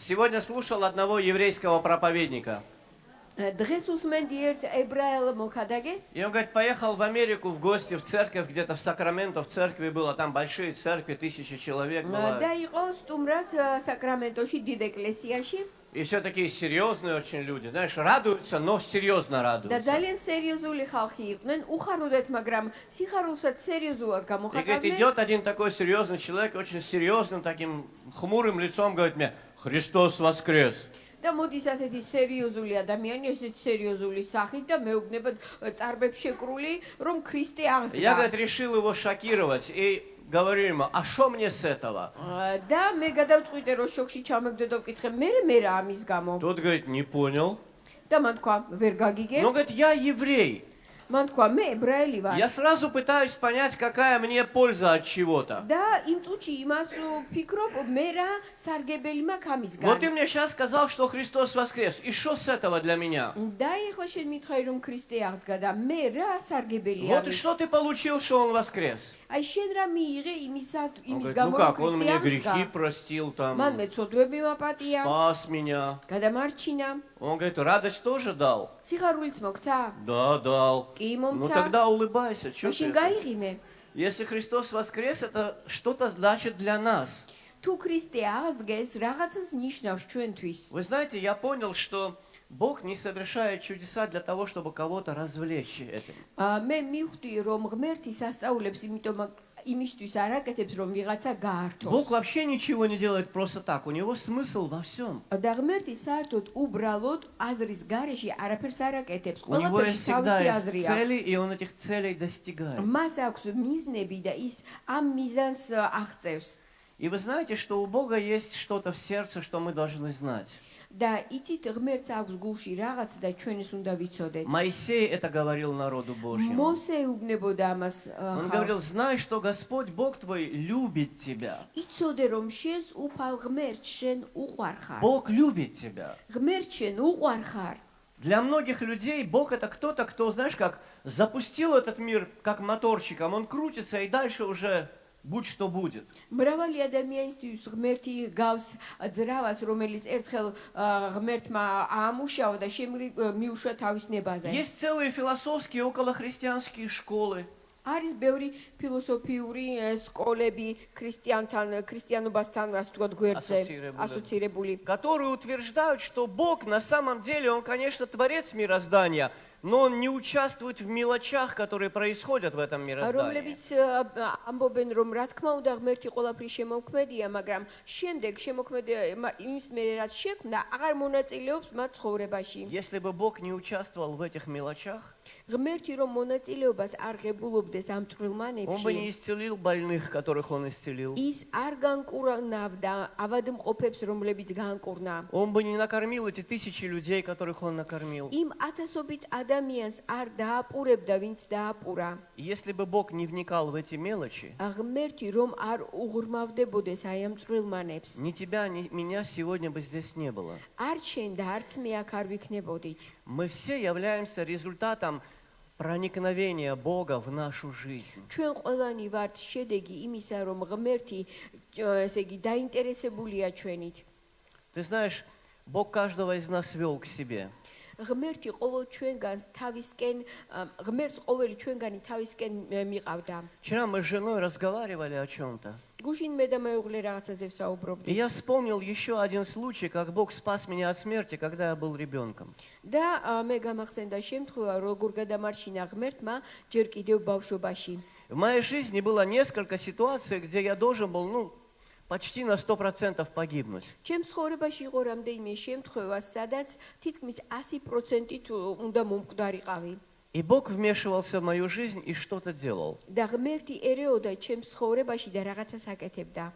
Сегодня слушал одного еврейского проповедника. დღეს უსმენდი ერთ ებრაელ მოქადაგეს. И он говорит, поехал в Америку в гости в церковь, где-то в Сакраменто, в церкви было, там большие церкви, 1000 человек было. და იყო სტუმრად საკრამენტოში დიდ ეკლესიაში. И все такие серьезные очень люди, знаешь, радуются, но серьезно და радуются. ძალიან სერიოზული ხალხი იყვნენ, უხარუდეთ, მაგრამ სიხარულსაც сериозულად И говорит, გამოხატავდნენ. идет один такой серьезный человек, очень серьезным, таким хмурым лицом, говорит мне, Христос воскрес. და მოდის ასეთი სერიოზული ადამიანი, ესეთი სერიოზული სახით და მეუბნებოდ წარბებს შეკრული, რომ ქრისტე Я, აღსდგა. говорит, решил его шокировать и говорю ему, а что мне с этого? და მე გადავწყვიტე, რომ შოქში ჩამებდე და ვკითხე, მე რა ამის გამო? Тот говорит, не понял. და მან თქვა, ვერ გაგიგე. Но, говорит, я еврей. მან თქვა, მე ებრაელი ვარ. Я сразу пытаюсь понять, какая мне польза от чего-то. და იმ წუთში იმას ვფიქრობ, მე რა სარგებელი მაქვს ამისგან. Вот ты мне сейчас сказал, что Христос воскрес. И что с этого для меня? და ეხლა შენ მითხარი, რომ ქრისტე აღსდგა და მე რა სარგებელია Вот и ამის? что ты получил, что Он воскрес? აი შენ რა მიიღე Он იმის говорит, გამო, ну რომ как, Он ქრისტე мне грехи აღსდგა? простил, там, მან მეცოდვები მაპატია, спас меня. გადამარჩინა, Он говорит, радость тоже дал? სიხარულიც მოგცა? Да, дал. კი Ну მომცა. тогда улыбайся. Чё მაშინ ты? გაიღიმე. Если Христос воскрес, это что-то значит для нас. თუ ქრისტე აღსდგეს, რაღაცას ნიშნავს ჩვენთვის. Вы знаете, я понял, что Бог не совершает чудеса для того, чтобы кого-то развлечь этим. მე მივხვდი, რომ ღმერთი სასწაულებს იმისთვის არ აკეთებს, რომ ვიღაცა Бог გაართოს. вообще ничего не делает просто так. У него смысл во всем. და ღმერთი საერთოდ უბრალოდ აზრის garaში არაფერს არ აკეთებს. У него ყველაფერში есть всегда თავისი есть აზრი цели, აქვს. и он этих целей достигает. მას აქვს მიზნები და ის ამ მიზანს აღწევს. И вы знаете, что у Бога есть что-то в сердце, что мы должны знать. და იცით ღმერთს აქვს გულში რაღაც და ჩვენს უნდა ვიცოდეთ. Моисей это говорил народу Божьему. მოსე უბნებოდა ამას Он говорил, ხალხს. знай, что Господь, Бог твой, любит тебя. იცოდე რომ შენს უფალ ღმერთს შენ უყვარ ხარ. Бог любит тебя. ღმერთს შენ უყვარ ხარ. Для многих людей Бог это кто-то, кто, знаешь, как запустил этот мир как моторчиком. Он крутится, и дальше уже будь что будет. მრავალი ადამიანისთვის ღმერთი გავს ძრავას, რომელიც ერთხელ ღმერთმა აამუშავა და მიუშვა თავის ნებაზე. Есть целые философские околохристианские школы, არის ბევრი ფილოსოფიური სკოლები ქრისტიანობასთან, ასე ვთქვათ, გვერდზე ასოცირებული. которые утверждают, что Бог на самом деле, Он, конечно, творец мироздания, но Он не участвует в мелочах, которые происходят в этом мироздании. რომლებიც ამბობენ, რომ რა თქმა უნდა ღმერთი ყველაფრის შემოქმედია, მაგრამ შემდეგ იმის მერე რაც შექმნა, აღარ მონაწილეობს მათ ცხოვრებაში. Если бы Бог не участвовал в этих мелочах, ღმერთი რომ მონაწილეობას არ ღებულობდეს ამ Он бы წვრილმანებში, не исцелил больных, которых Он исцелил. ის არ განკურნავდა ავადმყოფებს, რომლებიც განკურნა. Он бы не накормил эти 1000 людей, которых Он накормил. იმ ათასობით ადამიანს არ დააპურებდა, ვინც დააპურა. Если бы Бог не вникал в эти мелочи, ღმერთი რომ არ უღრმავდებოდეს აი ამ წვრილმანებს, ни тебя, ни меня сегодня бы здесь не было. არც შენ და არც მე აქ არ ვიქნებოდით. Мы все являемся результатом проникновения Бога в нашу жизнь. ჩვენ ყველანი ვართ შედეგი იმისა, რომ ღმერთი, ესე იგი, დაინტერესებულია ჩვენით. Ты знаешь, Бог каждого из нас вел к себе. ღმერთი ყოველ ჩვენგანს თავისკენ, ღმერთს ყოველი ჩვენგანი თავისკენ მიყავდა. Вчера мы с женой разговаривали о чем-то. გუშინ მე და მეუღლე რაღაცაზე И ვსაუბრობდით. я вспомнил еще один случай, как Бог спас меня от смерти, когда я был ребенком. და მე გამახსენდა შემთხვევა, როგორ გადამარჩინა ღმერთმა ჯერ კიდევ ბავშვობაში. В моей жизни было несколько ситуаций, где я должен был, почти на 100% погибнуть. ჩემს ცხოვრებაში იყო რამდენიმე შემთხვევა, სადაც თითქმის 100%-ით უნდა მომკვდარიყავი. И Бог вмешивался в мою жизнь и что-то делал. და ღმერთი ერეოდა ჩემს ცხოვრებაში და რაღაცას აკეთებდა.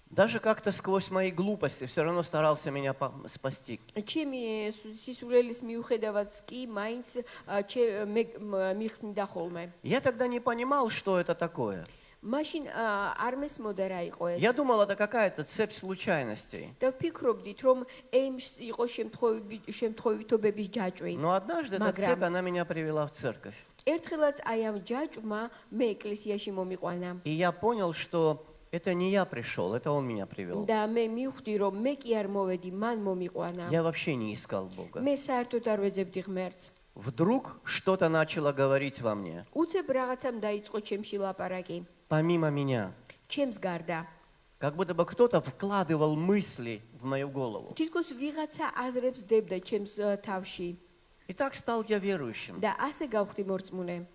Даже как-то сквозь мои глупости все равно старался меня спасти. ჩემი სისულელის მიუხედავად კი მაინც მიხსნიდა ხოლმე. Я тогда не понимал, что это такое. მაშინ არ მესმოდა რა იყო ეს. Я думал, это какая-то цепь случайностей. და ვფიქრობდით, რომ იყო შემთხვევითობების ჯაჭვი. Но однажды эта цепь, она меня привела в церковь. ერთხელაც აი ამ ჯაჭვმა მე ეკლესიაში მომიყვანა. И я понял, что это не я пришел, это он меня привел. და მე მივხვდი რომ მე კი არ მოვედი, მან მომიყვანა. Я вообще не искал Бога. მე საერთოდ არ ვეძებდი ღმერთს. Вдруг что-то начало говорить во мне, უცებ რაღაცამ დაიწყო ჩემში ლაპარაკი, помимо меня. ჩემს გარდა. Как будто бы кто-то вкладывал мысли в мою голову. თითქოს ვიღაცა აზრებს დებდა ჩემს თავში И так стал я верующим. და ასე გავხდი მორწმუნე.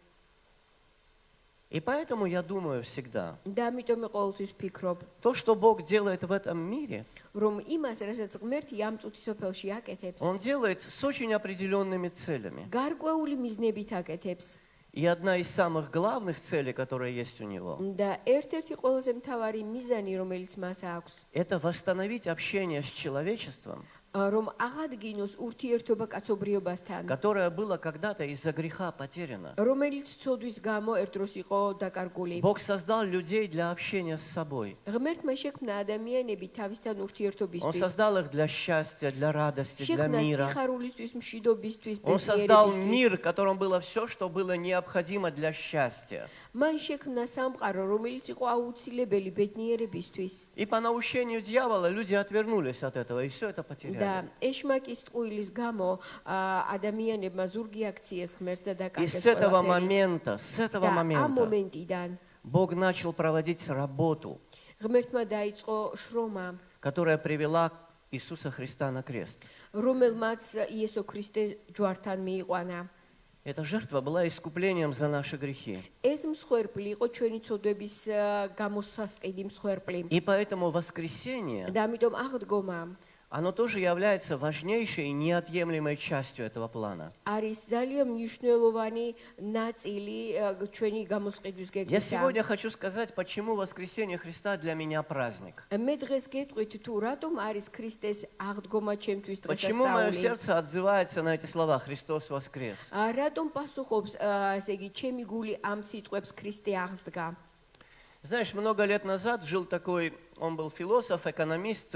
И поэтому я думаю всегда, და ამიტომ მე ყოველთვის ვფიქრობ, то, что Бог делает в этом мире, რომ იმას, რასაც ღმერთი ამ წუთის სოფელში აკეთებს, Он делает с очень определенными целями. გარკვეული მიზნებით აკეთებს. И одна из самых главных целей, которая есть у Него, და ერთ-ერთი ყველაზე მთავარი მიზანი, რომელიც მას აქვს, это восстановить общение с человечеством, რომ აღადგინოს ურთიერთობა კაცობრიობასთან, которое было когда-то из-за греха потеряно. რომელიც ცოდვის გამო ერთ დროს იყო დაკარგული. Бог создал людей для общения с собой. ღმერთმა შექმნა ადამიანები თავისთან Он ურთიერთობისთვის. создал их для счастья, для радости, для შექმნა мира. სიხარულისთვის, მშვიდობისთვის, Он создал ბედნიერებისთვის. мир, в котором было все, что было необходимо для счастья. მან შექმნა სამყარო, რომელიც იყო აუცილებელი ბედნიერებისთვის. И по наущению дьявола люди отвернулись от этого, и все это потеряли. და ეშმაკის ტყუილის გამო ადამიანებმა ზურგი აქციეს ღმერთს და И დაკარგეს с этого ყველაფერი. момента, და ამ მომენტიდან Бог начал проводить работу, ღმერთმა დაიწყო შრომა, которая привела Иисуса Христа на крест. რომელმაც იესო ქრისტე ჯვართან მიიყვანა. Эта жертва была искуплением за наши грехи. ეს მსხვერპლი იყო ჩვენი ცოდვების გამოსასყიდი მსხვერპლი. И поэтому воскресение, და ამიტომ აღდგომა оно тоже является важнейшей и неотъемлемой частью этого плана. არის ძალიან მნიშვნელოვანი ნაწილი ჩვენი გამოსყიდვის Я გეგმისა. сегодня хочу сказать, почему воскресение Христа для меня праздник. მე დღეს გეტყვით თუ რატომ არის ქრისტეს აღდგომა ჩემთვის Почему мое დღესასწაული. сердце отзывается на эти слова «Христос воскрес». რატომ პასუხობს ესე იგი ჩემი გული ამ სიტყვებს ქრისტე აღსდგა. Знаешь, много лет назад жил такой, он был философ, экономист,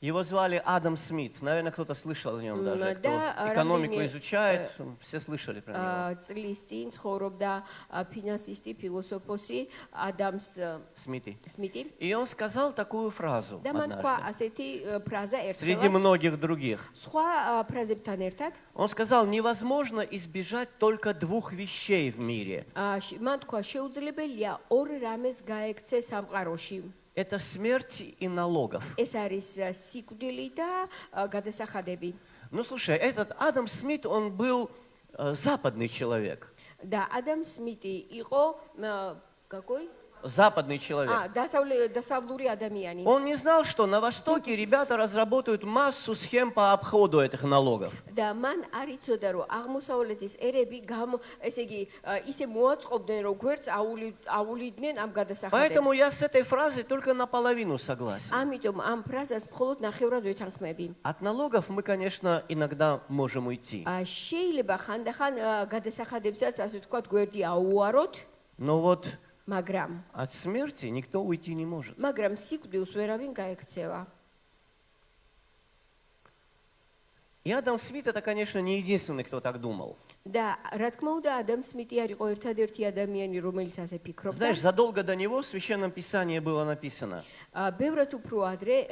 его звали Адам Смит. Наверное, кто-то слышал о нем даже, кто Да, экономику ранее, изучает, все слышали про него. წლის წინ ცხოვრობდა ფინანსისტი, ფილოსოფოსი ადამს Смити. სმიტი. И он сказал такую фразу და მან თქვა однажды, ასეთი ფრაზა среди ერთხელაც многих других. სხვა ფრაზებთან ერთად. Он сказал, невозможно избежать только двух вещей в мире. მან თქვა შეუძლებელია ორ რამეს გაექცე სამყაროში. Это смерть и налогов. ეს არის სიკვდილი და გადასახადები. Ну, слушай, этот Адам Смит, он был западный человек. და ადამ სმიტი იყო какой? Западный человек. დასავლური ადამიანი. Он не знал, что на Востоке ребята разработают массу схем по обходу этих налогов. და მან არ იცოდა რომ აღმოსავლეთის ერები ესე იგი ისე მოაწყობდნენ რომ გვერდს აულიდნენ ამ Поэтому გადასახადებს. я с этой фразой только наполовину согласен. ამიტომ ამ ფრაზას მხოლოდ ნახევრად ვეთანხმები. От налогов мы, конечно, иногда можем уйти. შეიძლება ხანდახან გადასახადებსაც ასე ვთქვათ გვერდი აუაროთ, Но вот მაგრამ от смерти никто уйти не может. მაგრამ სიკვდილს ვერავინ გაექცევა. И Адам Смит, это, конечно, не единственный, кто так думал. და რა თქმა უნდა ადამ სმიტი არ იყო ერთადერთი ადამიანი რომელიც ასე ფიქრობდა. Знаешь, задолго до него в Священном Писании было написано: ბევრად უფრო ადრე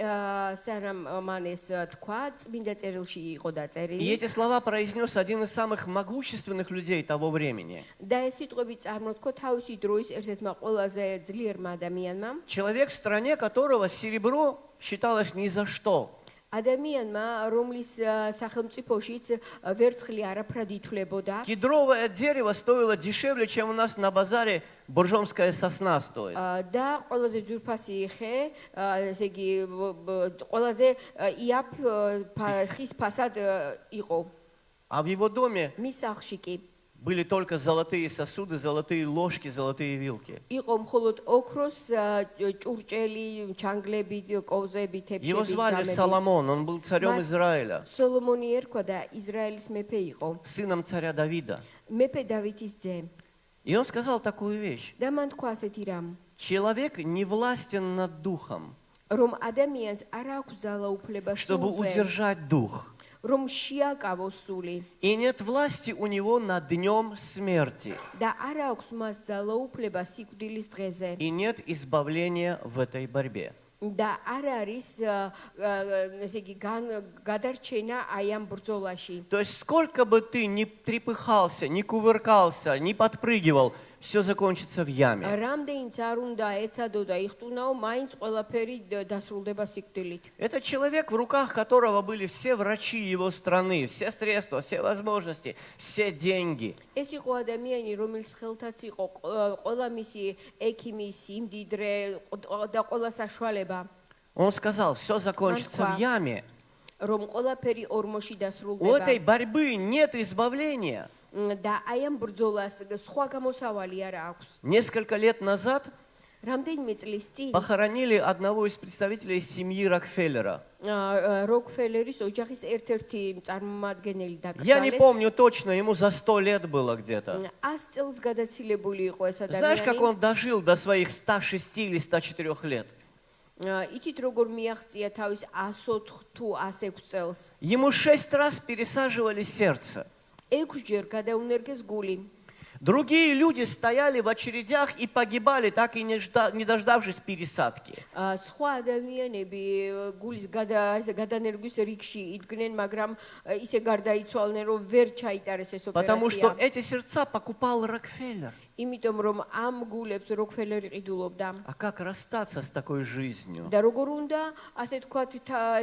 სანამ მან ეს თქვა წმინდა წერილში იყო и დაწერილი. эти слова произнес один из самых могущественных людей того времени. და ეს სიტყვები წარმოთქვა თავისი დროის ერთ-ერთმა ყველაზე ძლიერმა ადამიანმა. Человек, в стране которого серебро считалось ни за что. ადამიანმა, რომლის სახელმწიფოშიც ვერცხლი არაფრად ითვლებოდა. Кедровое дерево стоило дешевле, чем у нас на базаре боржомская сосна стоит. და ყველაზე ძვირფასი ხე, ესე იგი ყველაზე იაფ ხის ფასად იყო. А в его доме მის სახლში კი были только золотые сосуды, золотые ложки, золотые вилки. იყო მხოლოდ ოქროს ჭურჭელი, ჩანგლები, კოვზები, Его თეფშები, звали ჯამები. Соломон, он был царем Мас- Израиля, სოლომონი ერქვა და ისრაელის მეფე იყო. сыном царя Давида. მეფე დავითის ძე. И он сказал такую вещь: და მან თქვა ასეთი რამ, человек не властен над духом, რომ ადამიანს არ აქვს ძალაუფლება чтобы სულზე, удержать дух. რომ შეაკავოს სული И нет власти у него над днем смерти. და არ აქვს მას ძალაუფლება სიკვდილის დღეზე И нет избавления в этой борьбе. და არ არის ესე იგი გადარჩენა აი ამ ბრძოლაში. То есть сколько бы ты ни трепыхался, ни кувыркался, ни подпрыгивал, все закончится в яме. რამდენიც არ უნდა ეცადო და იხტუნაო, მაინც ყველაფერი დასრულდება სიკვდილით. Это человек, в руках которого были все врачи его страны, все средства, все возможности, все деньги. ეს იყო ადამიანი, რომელიც ხელთაც იყო ყველა მისი ექიმი, სიმდიდრე და ყველა საშუალება, Он сказал, все закончится в яме. რომ ყველაფერი ორმოში У этой დასრულდება. борьбы нет избавления. და აი ამ ბრძოლას სხვა გამოსავალი არ აქვს. Несколько лет назад რამდენიმე წლის წინ похоронили одного из представителей семьи Рокфеллера. როკფელერის ოჯახის ერთ-ერთი წარმომადგენელი Я не დაკრძალეს. помню точно, ему за 100 лет было где-то. 100 წელს გადაცილებული იყო ეს Знаешь, как ადამიანი. он дожил до своих 106 или 104 лет? იცით როგორ მიაღწია თავის 104 თუ 106 წელს. Ему 6 раз пересаживали сердце. 6 ჯერ გადაუნერგეს გული. Другие люди стояли в очередях и погибали, так и не дождавшись пересадки. სხვა ადამიანები გულის გადანერგვის რიგში იდგნენ, მაგრამ ისე გარდაიცვალნენ, რომ ვერ ჩაიტარეს ეს Потому что ოპერაცია. эти сердца покупал Рокфеллер. იმიტომ რომ ამ გულებს როკფელერი ყიდულობდა. А как расстаться с такой жизнью? და როგორ უნდა, ასე თქვათ,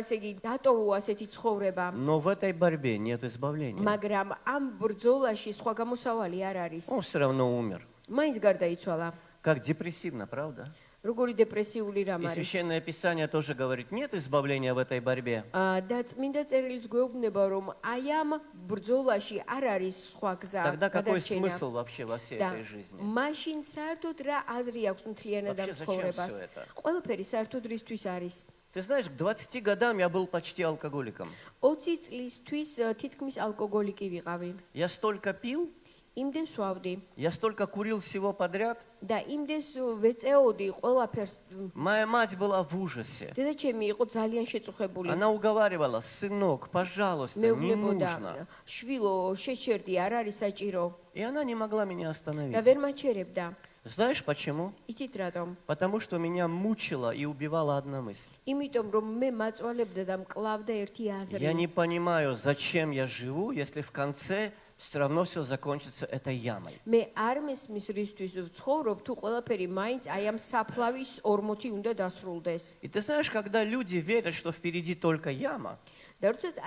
ესე იგი, დატოვო ასეთი ცხოვრება. Но в этой борьбе нет избавления. მაგრამ ამ ბრძოლაში სხვა გამოსავალი არ არის. Он все равно умер. მაინც გარდაიცვალა. Как депрессивно, правда? როგორი депрессიული რამ И არის. Священное Писание тоже говорит, нет избавления в этой борьбе. და წმინდა წერილიც გვეუბნება, რომ აი ამ ბრძოლაში არ არის სხვა გზა. Тогда какой გადარჩენა. смысл вообще во всей და этой жизни? მაშინ საერთოდ რა აზრი აქვს მთლიანად ამ Вообще, зачем ცხოვრებას? всё это? ყველაფერი საერთოდ რისთვის არის? Ты знаешь, к 20 годам я был почти алкоголиком. 20 წლისთვის თითქმის ალკოგოლიკი ვიყავი. Я столько пил, იმდენს ვავდი я столько курил всего подряд. და იმდენს ვეწეოდი ყველაფერს. Моя мать была в ужасе. დედაჩემი იყო ძალიან შეწუხებული. Она уговаривала, сынок, пожалуйста, не მეუბნებოდა, нужно. შვილო, შეჩერდი, არ არის საჭირო. И она не могла меня და остановить. ვერ მაჩერებდა. Знаешь почему? იცით რატომ? Потому что меня мучила и убивала одна мысль. იმიტომ რომ მე მაწვალებდა და მკლავდა ერთი აზრი. Я не понимаю, зачем я живу, если в конце все равно все закончится этой ямой. მე არ მესმის რისთვის ვცხოვრობ, თუ ყველაფერი მაინც აი ამ საფლავის 40 უნდა დასრულდეს. И ты знаешь, когда люди верят, что впереди только яма, და როდესაც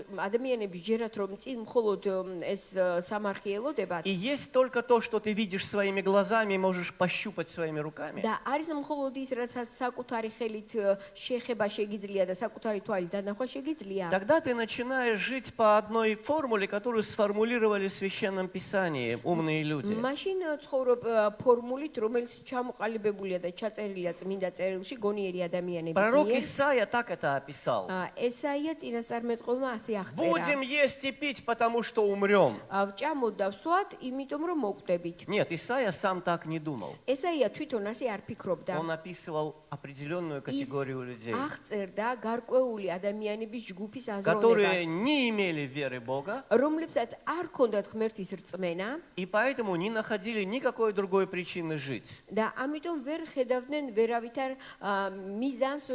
ადამიანები ჯერათ რომ წინ მხოლოდ ეს სამარხი ელოდებათ и есть только то, что ты видишь своими глазами и можешь пощупать своими руками, და არის მხოლოდ ის, რაც საკუთარი ხელით შეხება შეგიძლია და საკუთარი თვალით დანახვა შეგიძლია. тогда ты начинаешь жить по одной формуле, которую сформулировали в Священном Писании умные люди. მაშინ ცხოვრობ ფორმულით, რომელიც ჩამოყალიბებულია და ჩაწერილია წმინდა წერილში გონიერი ადამიანების Пророк მიერ. Исаия так это описал. ესაია წინასწარმეტყველმა ასე აღწერა. Будем есть и пить, потому что умрем. ვჭამოთ და ვსვათ, იმიტომ რომ მოკვდებით. Нет, Исаия сам так не думал. ესაია თვითონ ასე არ ფიქრობდა. Он описывал определенную категорию людей, აღწერდა გარკვეული ადამიანების ჯგუფის которые აზროვნებას, не имели веры Бога რომლებსაც არ ჰქონდათ ღმერთის რწმენა и поэтому не находили никакой другой причины жить. და ამიტომ ვერ ხედავდნენ ვერავითარ მიზანს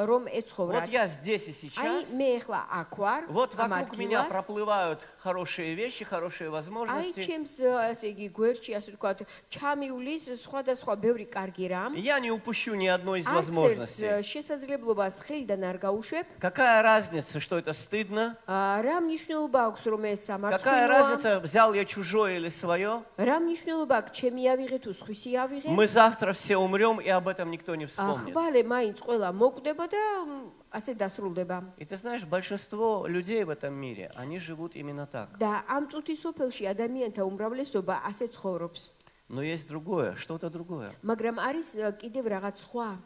რომ Вот ეცხოვრათ. я здесь и сейчас. აი მე ახლა აქ ვარ, Вот ამ вокруг меня ადგილას. проплывают хорошие вещи, хорошие აი возможности. ჩემს ასე იგი გვერდში ასე ვთქვათ ჩამივლის სხვადასხვა ბევრი კარგი რამ. Я не упущу ни одной из არც возможностей. ერთ შესაძლებლობას ხელიდან არ გაუშვებ. Какая разница, что это стыдно? რა მნიშვნელობა აქვს რომ ეს Какая სამართლოა? разница, взял я чужое или свое? რა მნიშვნელობა აქვს ჩემი ავიღე თუ სხვისი ავიღე? Мы завтра все умрем, и об этом никто не вспомнит. ხვალე მაინც ყველა მოკვდება და ასე დასრულდება. И ты знаешь, большинство людей в этом мире, они живут именно так. და ამ წუთის სოფელში ადამიანთა უმრავლესობა ასე ცხოვრობს. Но есть другое, что-то другое, მაგრამ არის კიდევ რაღაც სხვა.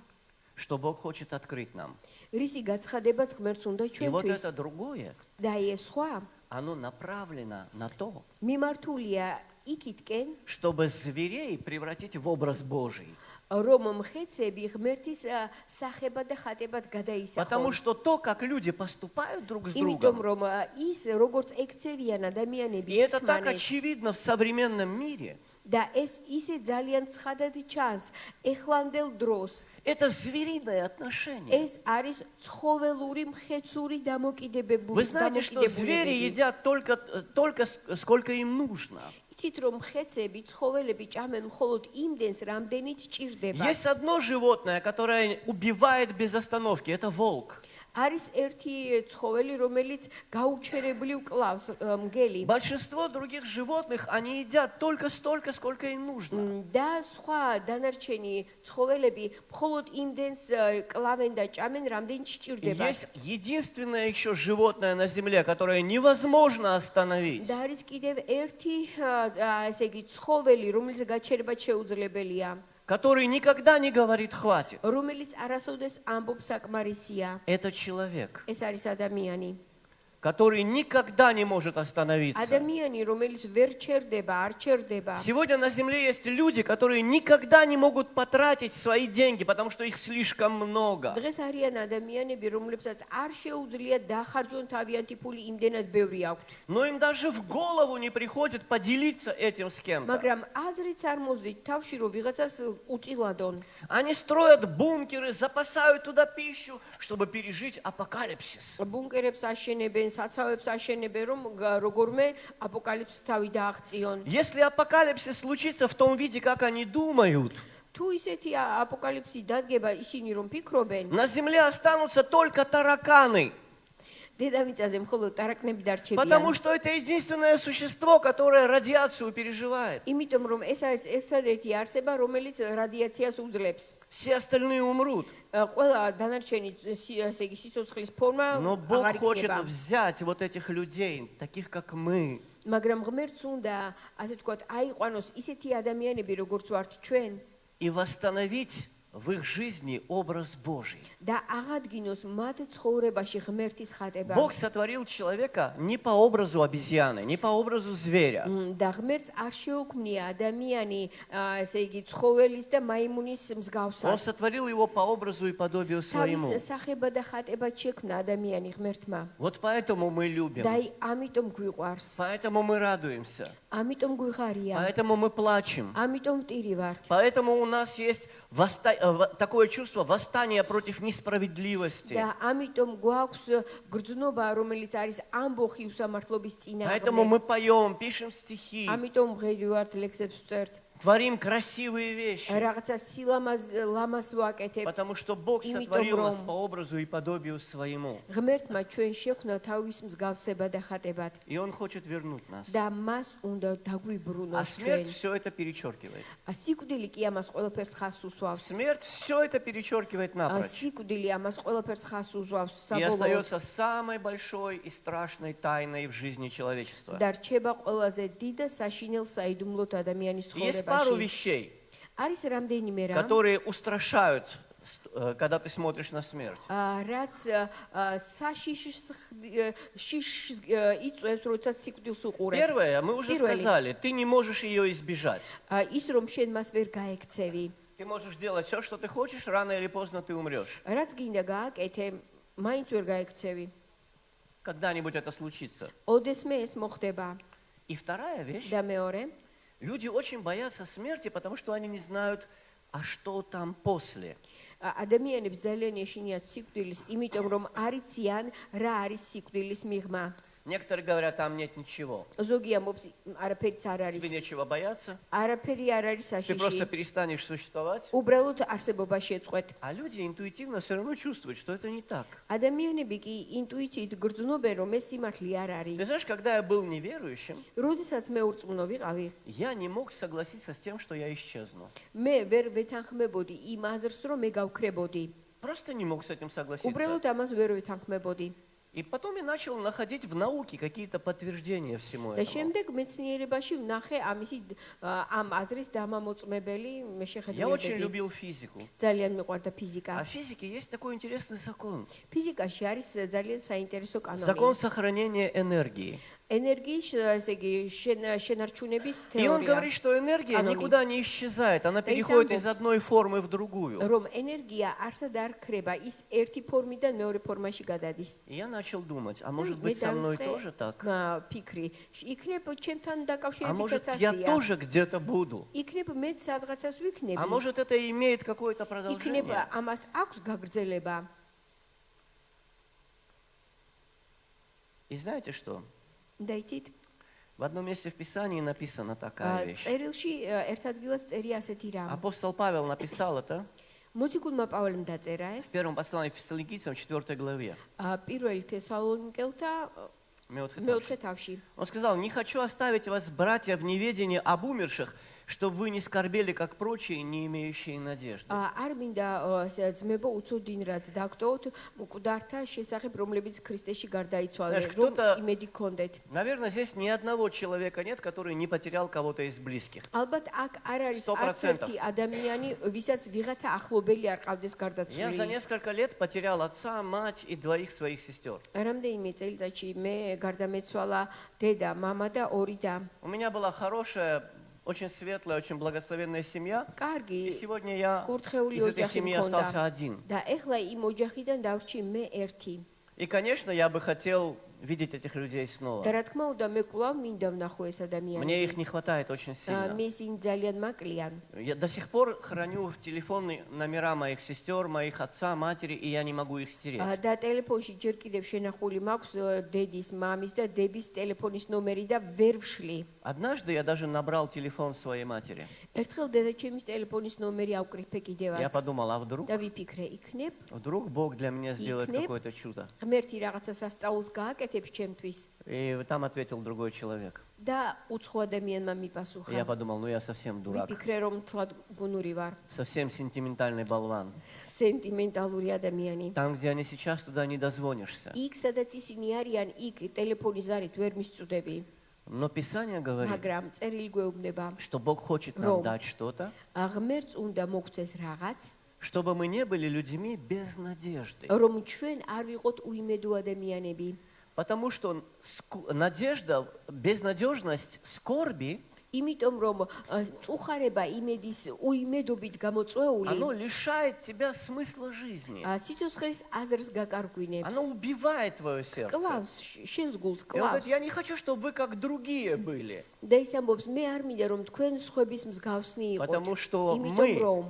что Бог хочет открыть нам. რისი გაცხადებაც ღმერთს უნდა И вот ჩვენთვის. это другое, და ეს სხვა оно направлено на то, მიმართულია იქითკენ, чтобы зверей превратить в образ Божий. რომ მხეცები ღმერთის სახებად და ხატებად გადაისახონ. Потому что то, как люди поступают друг с იმიტომ другом, რომ ის როგორც ექცევიან ადამიანები и это так ერთმანეთს очевидно в современном мире, და ეს ისე ძალიან ცხადად ჩანს ეხლანდელ დროს. это звериное отношение. ეს არის ცხოველური მხეცური Вы знаете, что звери едят только сколько им нужно. იცით რომ მხეცები ცხოველები ჭამენ მხოლოდ იმდენს რამდენიც ჭირდება. Есть одно животное, которое убивает без остановки, это волк. არის ერთი ცხოველი რომელიც გაუჩერებლივ კლავს მგელი. Большинство других животных, они едят только столько, сколько им нужно. და სხვა დანარჩენი ცხოველები მხოლოდ იმდენს კლავენ და ჭამენ რამდენიც ჭირდება. Есть единственное еще животное на земле, которое невозможно остановить. და არის კიდევ ერთი ესე იგი ცხოველი რომელიც გაჩერება შეუძლებელია. Который никогда не говорит «хватит». რომელიც არასოდეს ამბობს საკმარისია. Это человек, ეს არის ადამიანი. который никогда не может остановиться. ადამიანი რომელიც ვერ ჩერდება, არ ჩერდება. Сегодня на земле есть люди, которые никогда не могут потратить свои деньги, потому что их слишком много. დღეს არიან ადამიანები, რომლებსაც არ შეუძლიათ დახარჯონ თავიანთი ფული, იმდენად ბევრი აქვთ. Но им даже в голову не приходит поделиться этим с кем-то. მაგრამ აზრიც არ მოздით თავში, რომ ვიღაცას უწილადონ. Они строят бункеры, запасают туда пищу, чтобы пережить апокалипсис. ბუნკერებს აშენებენ, საცავებს აშენებენ, რომ როგორმე აპოკალიფსს თავი დააღწიონ. Если апокалипсис случится в том виде, как они думают, თუ ისეთი აპოკალიფსი დადგება ისინი რომ ფიქრობენ, на земле останутся только тараканы. დედამიწაზე მხოლოდ ტარაკნები დარჩებიან. Потому что это единственное существо, которое радиацию переживает. იმიტომ რომ ეს არის ერთადერთი არსება, რომელიც რადიაციას უძლებს. Все остальные умрут. ყველა დანარჩენი ესე იგი სიცოცხლის ფორმა Но Бог აღარ хочет იქნება. взять вот этих людей, таких как мы, მაგრამ ღმერთს უნდა, ასე ვთქვათ, აიყვანოს ისეთი ადამიანები, როგორც ვართ ჩვენ и восстановить в их жизни образ Божий. და აღადგინოს მათ ცხოვრებაში ღმერთის ხატება. Бог сотворил человека не по образу обезьяны, не по образу зверя. და ღმერთს არ შეუქმნია ადამიანი, ესე იგი, ცხოველის და მაიმუნის Он მსგავსად. сотворил его по образу и подобию своему. თავის სახება და ხატებად შექმნა ადამიანი ღმერთმა. Вот поэтому мы любим, და ამიტომ გვიყვარს, поэтому мы радуемся, ამიტომ გვიღარია, поэтому мы плачем. ამიტომ ტირი ვართ. Поэтому у нас есть такое чувство восстания против несправедливости. და ამიტომ გვაქვს გრძნობა, რომელიც არის ამბოხი უსამართლობის Поэтому წინააღმდეგ. мы поем, пишем стихи, ამიტომ ღერივართ ლექსებს ვწერთ. творим красивые вещи. რაღაცა ლამას ვაკეთებ. Потому что Бог Имитом сотворил нас ром. по образу и подобию своему. ღმერთმა ჩვენ შექმნა თავის მსგავსება და ხატებად. И Он хочет вернуть нас. და მას უნდა А დაგვიბრუნოს смерть ჩვენ. все это перечеркивает. სიკვდილი კი ამას ყველაფერს ხას უსვავს. Смерть все это перечеркивает напрочь. სიკვდილი ამას ყველაფერს ხას უსვავს И საბოლოოდ. остается самой большой и страшной тайной в жизни человечества. და რჩება ყველაზე დიდ და საშინელ საიდუმლოდ ადამიანის Есть пару ცხოვრებაში. вещей, არის რამდენიმე რამ, которые устрашают, когда ты смотришь на смерть. რაც საშიშს იწვევს, როდესაც სიკვდილს უყურებ. Первое, мы уже Პირველი. сказали, ты не можешь ее избежать. ის რომ შენ მას ვერ გაექცევი. Ты можешь делать все, что ты хочешь, рано или поздно ты умрешь. რაც გინდა გააკეთე, მაინც ვერ გაექცევი. Когда-нибудь это случится. ოდესმე ეს მოხდება. И вторая вещь, და მეორე, люди очень боятся смерти, потому что они не знают, а что там после. ადამიანებს ძალიან ეშინიათ სიკვდილის, იმიტომ რომ არ იციან რა არის სიკვდილის მიღმა. Некоторые говорят, там нет ничего. ზოგი ამბობს, არაფერიც არ არის. Тебе нечего бояться. არაფერი არ არის Ты просто საშიში. перестанешь существовать. უბრალოდ არსებობა შეწყვეტ. А люди интуитивно все равно чувствуют, что это не так. ადამიანები კი ინტუიციით გრძნობენ, რომ ეს სიმართლე არ არის. Ты знаешь, когда я был неверующим, როდესაც მე ურწმუნო ვიყავი, я не мог согласиться с тем, что я исчезну. მე ვერ ვეთანხმებოდი იმ აზრს, რომ მე გავქრებოდი. Просто не мог с этим согласиться. უბრალოდ ამას ვერ ვეთანხმებოდი. И потом я начал находить в науке какие-то подтверждения всему და этому. შემდეგ მეცნიერებაში ვნახე ამ აზრის დამამოწმებელი Я очень შეხედულებები. любил физику. ძალიან მიყვარდა ფიზიკა. А в физике есть такой интересный закон. ფიზიკაში არის ძალიან საინტერესო Закон კანონი. сохранения энергии. ენერგიის ესე იგი შენარჩუნების И он თეორია. говорит, что энергия Канони. никуда не исчезает, она Да и переходит сам из Бог. одной формы в другую. რომ ენერგია არსად არ ხრება, ის ერთი ფორმიდან მეორე ფორმაში გადადის. И я начал думать, а может მე быть со мной დავიწყე тоже так? ფიქრი, იქნებ ჩემთან А დაკავშირებითაც может я ასია. тоже где-то буду? იქნებ მეც სადღაცას А ვიქნები. может это имеет какое-то იქნებ продолжение? ამას აქვს გაგრძელება. И знаете что? და იცით, В одном месте в Писании написана такая вещь. წერილში ერთ ადგილას წერია ასეთი რამ. Апостол Павел написал это მოციქულმა პავლემ დაწერა ეს в первом послании Фессалоникийцам, 4 главе. პირველი თესალონიკელთა Меотхе მეოთხე თავში. Он сказал: «Не хочу оставить вас, братья, в неведении об умерших, чтобы вы не скорбели, как прочие, не имеющие надежды». არ მინდა ძმებო უცოდინრად დაგტოვოთ მკვდართა შესახებ, რომლებიც ქრისტეში გარდაიცვალნენ, Знаешь, რომ кто-то- იმედი გქონდეთ. Наверное, здесь ни одного человека нет, который не потерял кого-то из близких. ალბათ აქ არ არის 100%. არც ერთი ადამიანი, ვისაც ვიღაცა ახლობელი არ ყავდეს Я за გარდაცვლილი. несколько лет потерял отца, мать и двоих своих сестер. რამდენიმე წელიწადში მე გარდამეცვალა დედა, მამა და ორი და. У меня была хорошая, очень светлая, очень благословенная семья. И კარგი сегодня я კურთხეული из этой ოჯახი семьи მქონდა. остался один. და ეხლა იმ ოჯახიდან დავრჩი მე ერთი. И, конечно, я бы хотел видеть этих людей снова. და რა თქმა უნდა, მე კვლავ მინდა ვნახო ეს Мне их ადამიანები. не хватает очень сильно. მე ისინი ძალიან მაკლიან. Я до сих пор храню в телефоне номера моих сестер, моих отца, матери, и я не могу их стереть. და ტელეფონში ჯერ კიდევ შენახული მაქვს დედის, მამის და დების ტელეფონის ნომერი და ვერ ვშლი. Однажды я даже набрал телефон своей матери. ერთხელ დედაჩემის ტელეფონის ნომერი ავკრიფე Я კიდევაც. подумал, а вдруг? და ვიფიქრე, იქნებ Вдруг Бог для меня сделает Იქნებ. какое-то чудо. ღმერთი რაღაცა სასწაულს გააკეთებს ჩემთვის. И там ответил другой человек. და უცხო ადამიანმა И я მიპასუხა. подумал, ну я совсем дурак. ვიფიქრე, რომ თლად გუნური ვარ. Совсем сентиментальный болван. სენტიმენტალური ადამიანი. Там, где они сейчас, туда не дозвонишься. იქ სადაც ისინი არიან, იქ ტელეფონის ზარით ვერ მისწუდები. Но Писание говорит, მაგრამ წერილი გვეუბნება, что Бог хочет нам Ром. дать что-то, ღმერთს უნდა მოგცეს რაღაც, чтобы мы не были людьми без надежды. რომ ჩვენ არ ვიყოთ უიმედო ადამიანები. Потому что надежда, безнадежность скорби, იმიტომ რომ წუხარება იმედის უიმედობით გამოწვეული, оно лишает тебя смысла жизни. სიცოცხლის აზრს გაკარგვინებს. Оно убивает твое сердце. კლავს შენს გულს И он говорит, კლავს. я не хочу, чтобы вы как другие были. და ის ამბობს, მე არ მინდა რომ თქვენ სხვების მსგავსნი Потому იყოთ. что იმიტომ რომ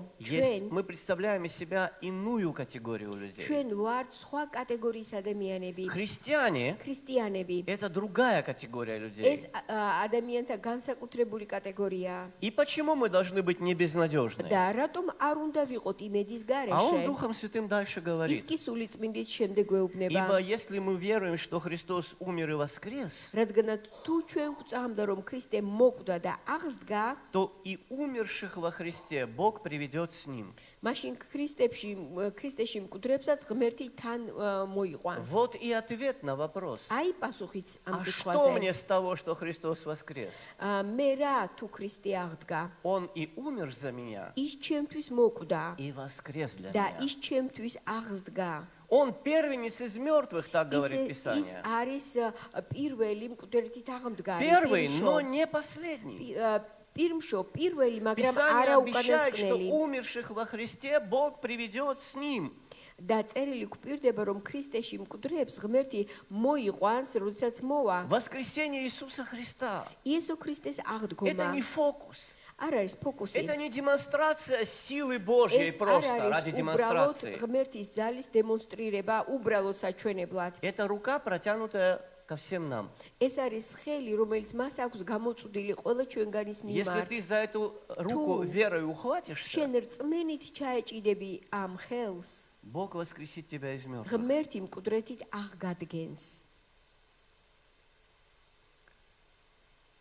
мы представляем из себя иную категорию людей. ჩვენ ვართ სხვა კატეგორიის ადამიანები. Христиане ქრისტიანები. – это другая категория людей. ეს ადამიანთა განსაკუთრებული კატეგორიაა. И почему мы должны быть не безнадежны? და რატომ არ უნდა ვიყოთ იმედის А он გარეშე? Духом Святым дальше ის говорит. კი სული წმინდით შემდეგ გვეუბნება. Ибо если мы веруем, что Христос умер и воскрес, რადგან თუ ჩვენ გვწამდა რომ ქრისტე მოკვდა და აღსდგა, то и умерших во Христе Бог приведет с Ним. მაშინ ქრისტეში მკვდრებსაც ღმერთი თან მოიყვანს. Вот и ответ на вопрос. აი პასუხიც ამ А что კითხვაზე. мне с того, что Христос воскрес? მე რა თუ ქრისტე აღდგა? Он и умер за меня, ის ჩემთვის მოკვდა и воскрес для და меня. ის ჩემთვის აღსდგა. Он первенец из мертвых, так говорит ის Писание. არის პირველი მკვდრთით აღმდგარი. Первый, პირმშო. но не последний. პირმშო, პირველი, მაგრამ Писание არა обещает, что უკანასკნელი. умерших во Христе Бог приведет с Ним. და წერილი გვპირდება, რომ ქრისტეში მკვდრებს ღმერთი მოიყვანს, როდესაც მოვა Воскресение Иисуса Христа. იესო ქრისტეს Это აღდგომა. не фокус. არ არის ფოკუსი. Это не демонстрация силы Божьей ეს არ просто არის ради უბრალოდ демонстрации. ღმერთის ძალის დემონსტრირება, უბრალოდ საჩვენებლად. Это рука, протянутая ко всем нам. ეს არის ხელი, რომელიც მას აქვს გამოწვდილი ყველა ჩვენგანის Если მიმართ. ты за эту руку верой ухватишься, შენ რწმენით ჩაეჭიდები ამ ხელს, Бог воскресит тебя из мертвых. ღმერთი მკვდრეთით აღგადგენს.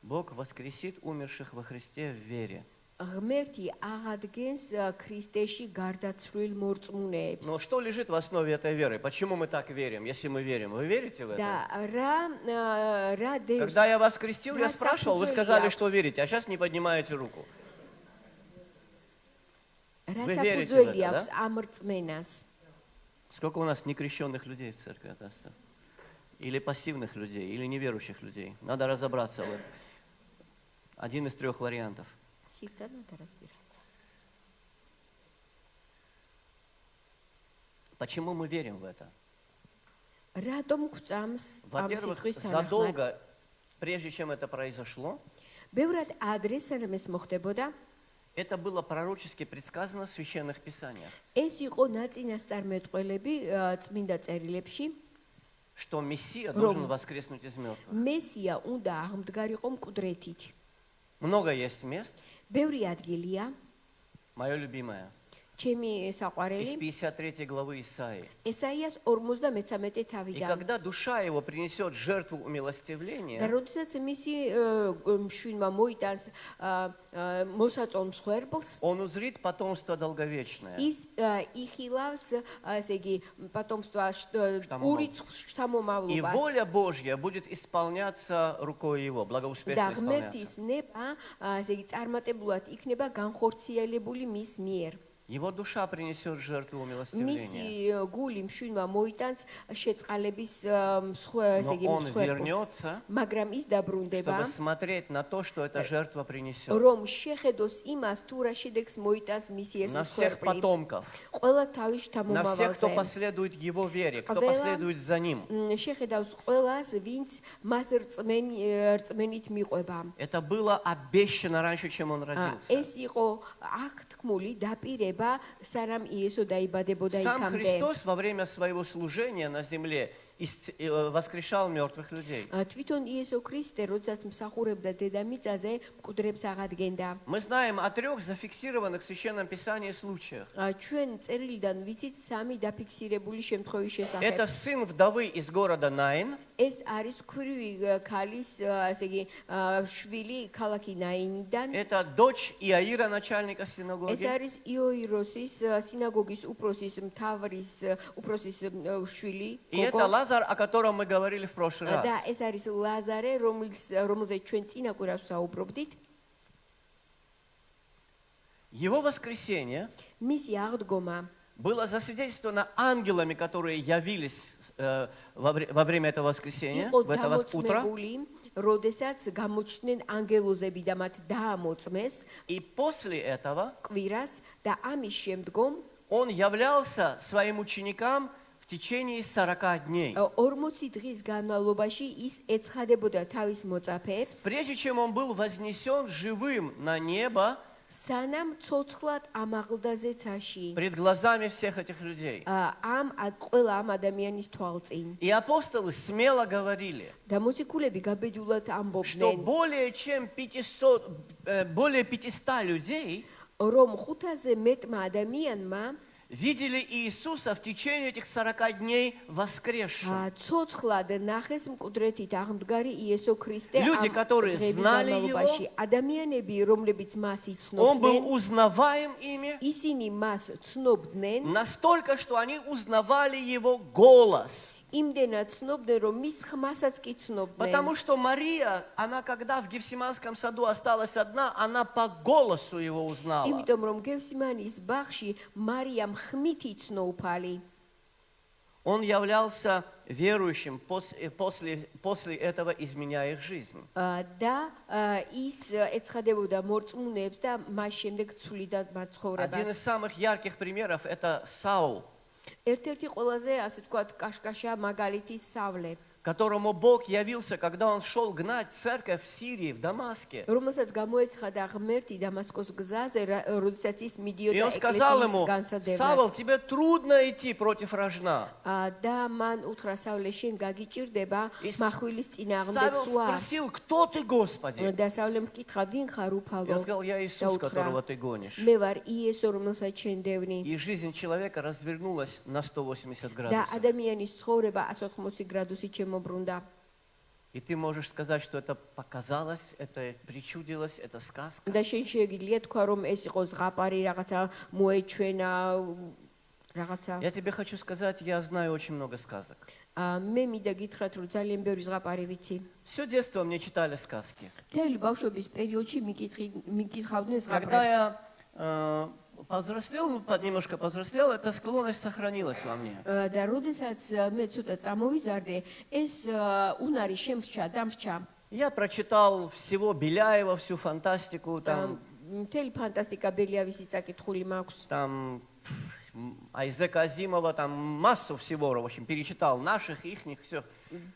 Бог воскресит умерших во Христе в вере. ღმერთი აღადგენს ქრისტეში გარდაცვლილ მორწმუნეებს. Но что лежит в основе этой веры? Почему мы так верим, если мы верим? Вы верите в და это? რა დევს Когда я вас крестил, я Раз спрашивал, вы საფუძველი сказали, აქვს. что верите, а сейчас не поднимаете руку. რა Вы верите в საფუძველი это, აქვს ამ რწმენას? Сколько у нас некрещенных людей в церкви, оказывается? или пассивных людей, или неверующих людей. Надо разобраться в этом. Один из 3 вариантов. Почему мы верим в это? Во-первых, задолго, прежде чем это произошло, это было пророчески предсказано в священных писаниях, что Мессия должен воскреснуть из мертвых. Много есть мест. Мое любимое. Из 53 главы Исаии. И когда душа его принесет жертву умилостивления, он узрит потомство долговечное. И воля Божья будет исполняться рукой его, благоуспешно исполняться. Его душа принесет жертву умилостивления. Но он вернется, чтобы смотреть на то, что эта жертва принесет. На всех потомков, на всех, кто последует его вере, кто последует за ним. Это было обещано раньше, чем он родился. Сам Христос во время своего служения на земле воскрешал мертвых людей. Мы знаем о 3 зафиксированных в Священном Писании случаях. Это сын вдовы из города Наин. Это дочь Иаира, начальника синагоги. И это Лазар, о котором мы говорили в прошлый раз. Его воскресение было засвидетельствовано ангелами, которые явились во время этого воскресения, в это утро. И после этого он являлся своим ученикам в течение 40 дней. Прежде чем он был вознесен живым на небо, пред глазами всех этих людей. И апостолы смело говорили, что более 500 людей видели Иисуса в течение этих 40 дней воскресшим. Люди, которые знали Его, Он был узнаваем ими, настолько, что они узнавали Его голос. Потому что Мария, она когда в Гефсиманском саду осталась одна, она по голосу его узнала. Он являлся верующим, после этого изменяя их жизнь. Один из самых ярких примеров – это Саул, которому Бог явился, когда он шел гнать церковь в Сирии, в Дамаске. И он сказал ему: «Савл, тебе трудно идти против рожна». И Савл спросил: «Кто ты, Господи?» И он сказал: «Я Иисус, которого ты гонишь». И жизнь человека развернулась на 180 градусов. И ты можешь сказать, что это показалось, это причудилось, это сказка. Я тебе хочу сказать, я знаю очень много сказок. Все детство мне читали сказки. Когда я повзрослел, немножко повзрослел, эта склонность сохранилась во мне. და როდესაც მე ცოტა წამოვიზარდე, ეს უნარი შემრჩა, დამრჩა. Я прочитал всего Беляева, всю фантастику, там მთელი ფანტასტიკა ბელიავის იწაკითხული მაქვს. там Айзека Азимова, там массу всего, в общем, перечитал наших, ихних, все.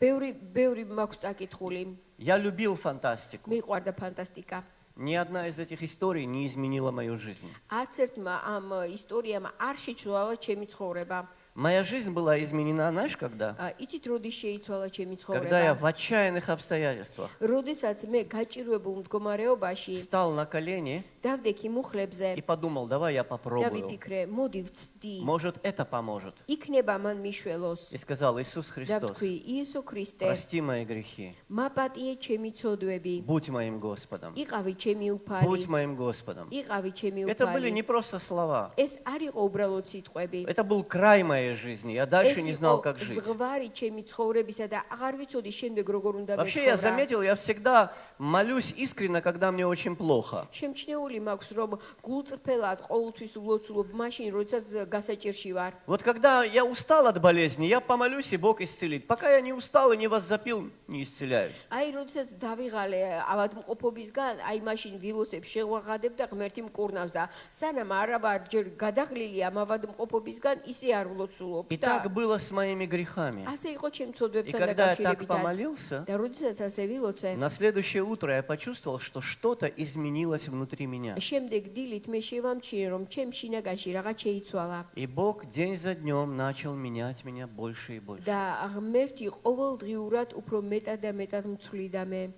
ბევრი მაქვს წაკითხული. Я любил фантастику. მიყვარდა ფანტასტიკა. Ни одна из этих историй не изменила мою жизнь. არც ერთმა ამ ისტორიამ არ შეცვალა ჩემი ცხოვრება. Моя жизнь была изменена, знаешь, когда? იცით როდის შეიცვალა ჩემი Когда я ცხოვრება? в отчаянных обстоятельствах როდესაც მე გაჭირვებულ მდგომარეობაში встал на колени დავდექი მუხლებზე и подумал, давай я და попробую. ვიფიქრე, მოდი ვცდი. Может, это поможет. იქნება მან მიშველოს. И сказал, Иисус და Христос, ვთქვი, იესო ქრისტე, прости мои грехи, მაპატიე ჩემი ცოდვები. будь моим Господом, იყავი ჩემი будь უფალი. моим Господом. იყავი ჩემი Это были უფალი. не просто слова. ეს არ იყო უბრალოდ ситყვები. Это был край моей жизни. Я дальше не знал, как жить. ზღვარი ჩემი ცხოვრებისა და აღარ ვიცოდი შემდეგ როგორ უნდა Вообще, я მეცხოვრა. заметил, я всегда молюсь искренне, когда мне очень плохо. შემჩნეული მაქვს რომ გულწრფელად ყოველთვის ულოცულობ მაშინ როდესაც გასაჭირში ვარ. Вот когда я устал от болезни, я помолюсь, и Бог исцелит. Пока я не устал и не воззапил, не исцеляюсь. აი როდესაც დავიღალე ავადმყოფობისგან, აი მაშინ ვილოცებ შეღვაღადებ და ღმერთი მკურნავს და სანამ არა ვარ ჯერ გადაღლილი ამ ავადმყოფობისგან, ისე არ ვლოცულობ И და так было с моими грехами. ასე იყო ჩემ И ცოდვებთან когда я так დაკავშირებითაც. помолился, და როდესაც ასე ვილოცე, на следующее утро я почувствовал, что что-то изменилось внутри меня. შემდეგ დილით მე შევამჩნიე რომ ჩემ შინაგანში რაღაც შეიცვალა. И Бог день за днем начал менять меня больше и больше. და ღმერთი ყოველდღიურად უფრო მეტად და მეტად მცვლიდა მე.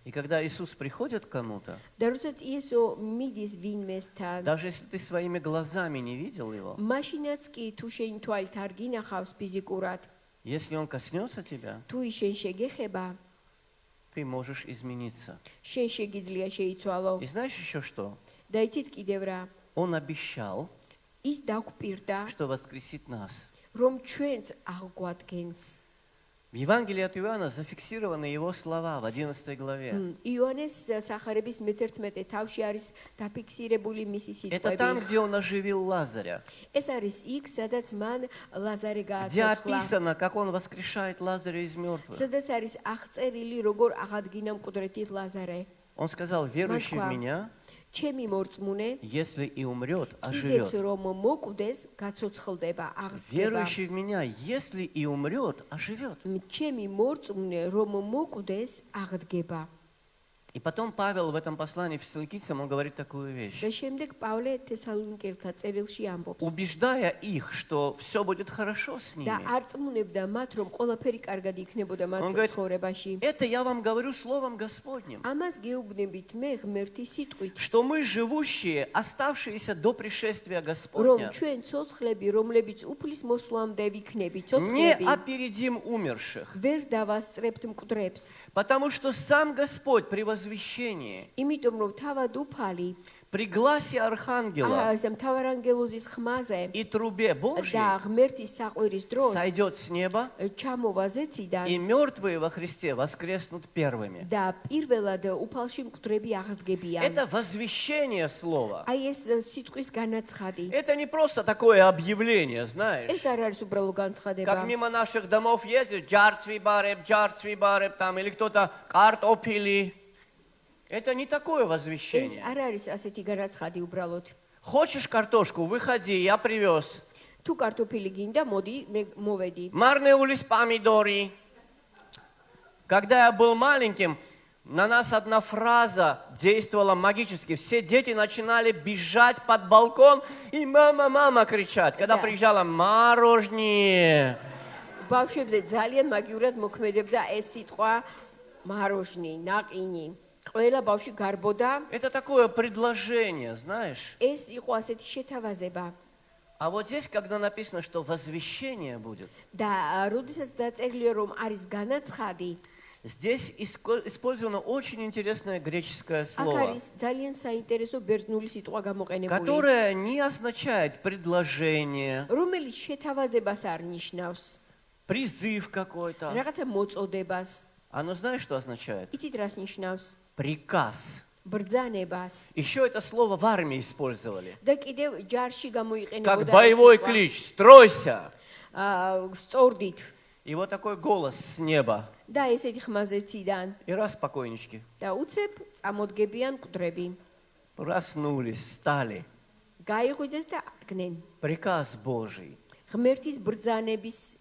И когда Иисус приходит к кому-то, და როდესაც იესო მიდის ვინმესთან, даже если ты своими глазами не видел его, მაშინაც კი თუ შენ თვალით არ გინახავს ფიზიკურად, если он коснется тебя, თუ ის შენ შეგეხება, ты можешь измениться. შენ შეგიძლია შეიცვალო. И знаешь еще что? და იცით კიდევ რა, Он обещал, ის დაგვპირდა, что воскресит нас. რომ ჩვენს აღგვადგენს. В Евангелии от Иоанна зафиксированы его слова в 11 главе. იოანეს სახარების მე-11 თავში არის დაფიქსირებული მისი Это там, სიტყვები. где он оживил Лазаря. ეს არის იქ, სადაც მან ლაზარე Где გააცოცხლა. описано, как он воскрешает Лазаря из мертвых. სადაც არის აღწერილი, როგორ აღადგინა მკვდრეთით ლაზარე. Он сказал, верующий в меня, ჩემი მორწმუნე, если и умрет, კიდეც оживет. რომ მოკვდეს, გაცოცხლდება, აღსდება. Верующий в меня, если и умрет, оживет. ჩემი მორწმუნე, რომ მოკვდეს, აღდგება. И потом Павел в этом послании фессалоникийцам, он говорит такую вещь. და შემდეგ პავლე თესალონიკელთა წერილში ამბობს. Убеждая их, что все будет хорошо с და ними. არწმუნებდა მათ, რომ ყველაფერი კარგად იქნებოდა მათ Он говорит, ცხოვრებაში. это я вам говорю словом Господним. ამას გეუბნებით მე ღმერთის სიტყვით, Что мы, живущие, оставшиеся до пришествия რომ Господня, ჩვენ ცოცხლები, რომლებიც უფლის მოსვლამდე ვიქნებით, не ცოცხლები, опередим умерших. ვერ დავასწრებთ მკვდრებს. Потому что сам Господь при возвещении, იმიტომ რომ თავად უფალი при гласе архангела მთავარანგელოზის ხმაზე и трубе Божьей და ღმერთის საყვირის დროს сойдет с неба, ჩამოვა ზეციდან и мертвые во Христе воскреснут первыми. და პირველად უფალში მკვდრები აღდგებიან. Это возвещение слова. აი ეს სიტყვის განაცხადი. Это не просто такое объявление, знаешь. ეს არ არის უბრალო Как განცხადება. мимо наших домов ездит, джарцви бареб, там, или кто-то картофели. Это не такое ეს возвещение. არ არის ასეთი განაცხადი уბრალოდ. Хочешь картошку? Выходи, я привез. თუ კარტოფილი გინდა, მოდი, მე მოვედი. Марнеулис помидори. Когда я был маленьким, на нас одна фраза действовала магически. Все дети начинали бежать под балкон и «мама, мама» кричать. Когда Да. приезжала «мороженое». ბავშვებზე ძალიან მაგიურად მოქმედებდა ეს სიტყვა მაროჟნი, ნაყინი. ყველა ბავშვი გარბოდა. Это такое предложение, знаешь. ეს იყო ასეთი შეთავაზება. А вот здесь, когда написано, что возвещение будет, და როდესაც დაწერილია რომ არის განაცხადი, здесь использовано очень интересное греческое აქ слово, არის ძალიან საინტერესო ბერძნული სიტყვა გამოყენებული, которое не означает предложение, რომელიც შეთავაზებას არ ნიშნავს, призыв какой-то. რაღაცა მოწოდებას. Оно знаешь, что означает? იცით რას ნიშნავს? Приказ. ბრძანებას Еще это слово в армии использовали. და კიდევ ჯარში Как გამოიყენებოდა боевой клич, стройся. სწორდით И вот такой голос с неба. და ესეთი ხმაზეციდან И раз покойнички. და უცებ წამოდგებიან მკვდრები Проснулись, встали. გაიღვიძეს და ადგნენ Приказ Божий. ღმერთის ბრძანების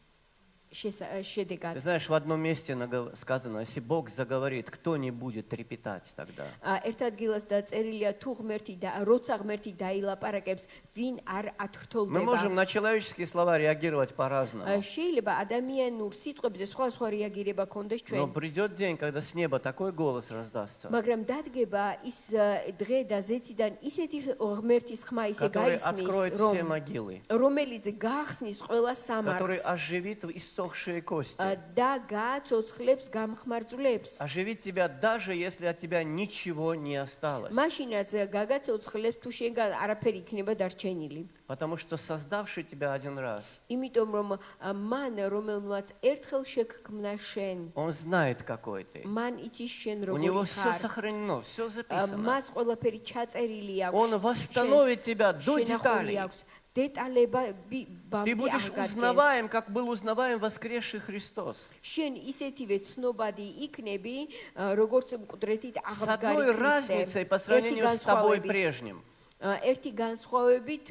Ты შედეგად знаешь, в одном месте сказано, если Бог заговорит, кто не будет трепетать тогда? ერთ ადგილას დაწერილია თუ ღმერთი და როცა ღმერთი დაილაპარაკებს ვინ არ Мы ათრთოლდება можем на человеческие слова реагировать по-разному. შეიძლება ადამიანურ სიტყვებზე სხვა რეაგირება კონდეს Но ჩვენ придет день, когда с неба такой голос раздастся, მაგრამ დადგება ის დღე და ზეციდან ისეთი ღმერთის ხმა ისე который გაისმის откроет все могилы, რომელიც გახსნის ყველა который სამარხს оживит иссохшие кости, და გაცოცხლებს გამხმარძლებს оживит тебя даже если от тебя ничего не осталось. მაშინაც გაგაცოცხლებს თუ შენგან არაფერი იქნება დარჩენილი Потому что создавший тебя один раз, იმიტომ რომ მან რომელმაც ერთხელ შეგქმნა შენ он знает, какой ты. მან იცის შენ У როგორი него все ხარ сохранено, все записано. მას ყველაფერი ჩაწერილი აქვს Он восстановит тебя до შენახული деталей. აქვს деталება Ты ბამდე будешь აღგადგენს узнаваем, как был узнаваем воскресший Христос. შენ ისეთივე ცნობადი იქნები როგორც მკვდრეთით С აღდგარი одной разницей по сравнению с тобой прежним. ერთი განსხვავებით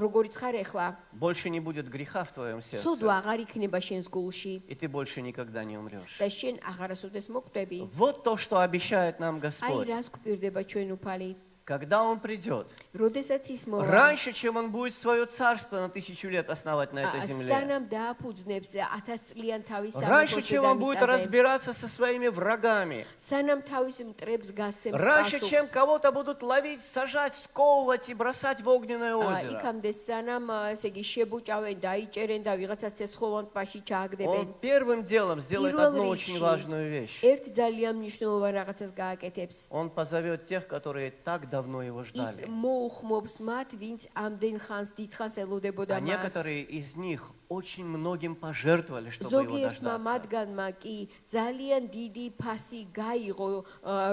როგორიც ხარ ახლა Больше не будет греха в твоем сердце, სოდვა აღარ იქნება შენს გულში и ты больше никогда не умрешь. და შენ აღარასოდეს მოკვდები Вот то, что обещает нам აი Господь. რას გვპირდება ჩვენ უფალი Когда Он придет, როდესაც ის მოვა раньше, чем Он будет свое царство на 1000 лет основать на этой земле, სანამ დააფუძნებს 1000 წლიან თავის раньше, чем Он будет სამეფოს разбираться со своими врагами, სანამ თავის მტრებს გასცემს раньше, чем პასუხს кого-то будут ловить, сажать, сковывать и бросать в огненное озеро, იქამდე სანამ ესე იგი შებუჭავენ დაიჭერენ და ვიღაცას ცეცხლოვან ტბაში ჩააგდებენ Он первым делом сделает პირველ одну очень რიგში важную вещь. ერთ ძალიან მნიშვნელოვან რაღაცას გააკეთებს Он позовет тех, которые так давно его ის ждали. მოუხმობს მათ ვინც ამდენ ხანს დიდხანს ელოდებოდა А მას некоторые из них очень многим пожертвовали, чтобы его ზოგიერთმა дождаться. მათგანმა კი ძალიან დიდი ფასი გაიღო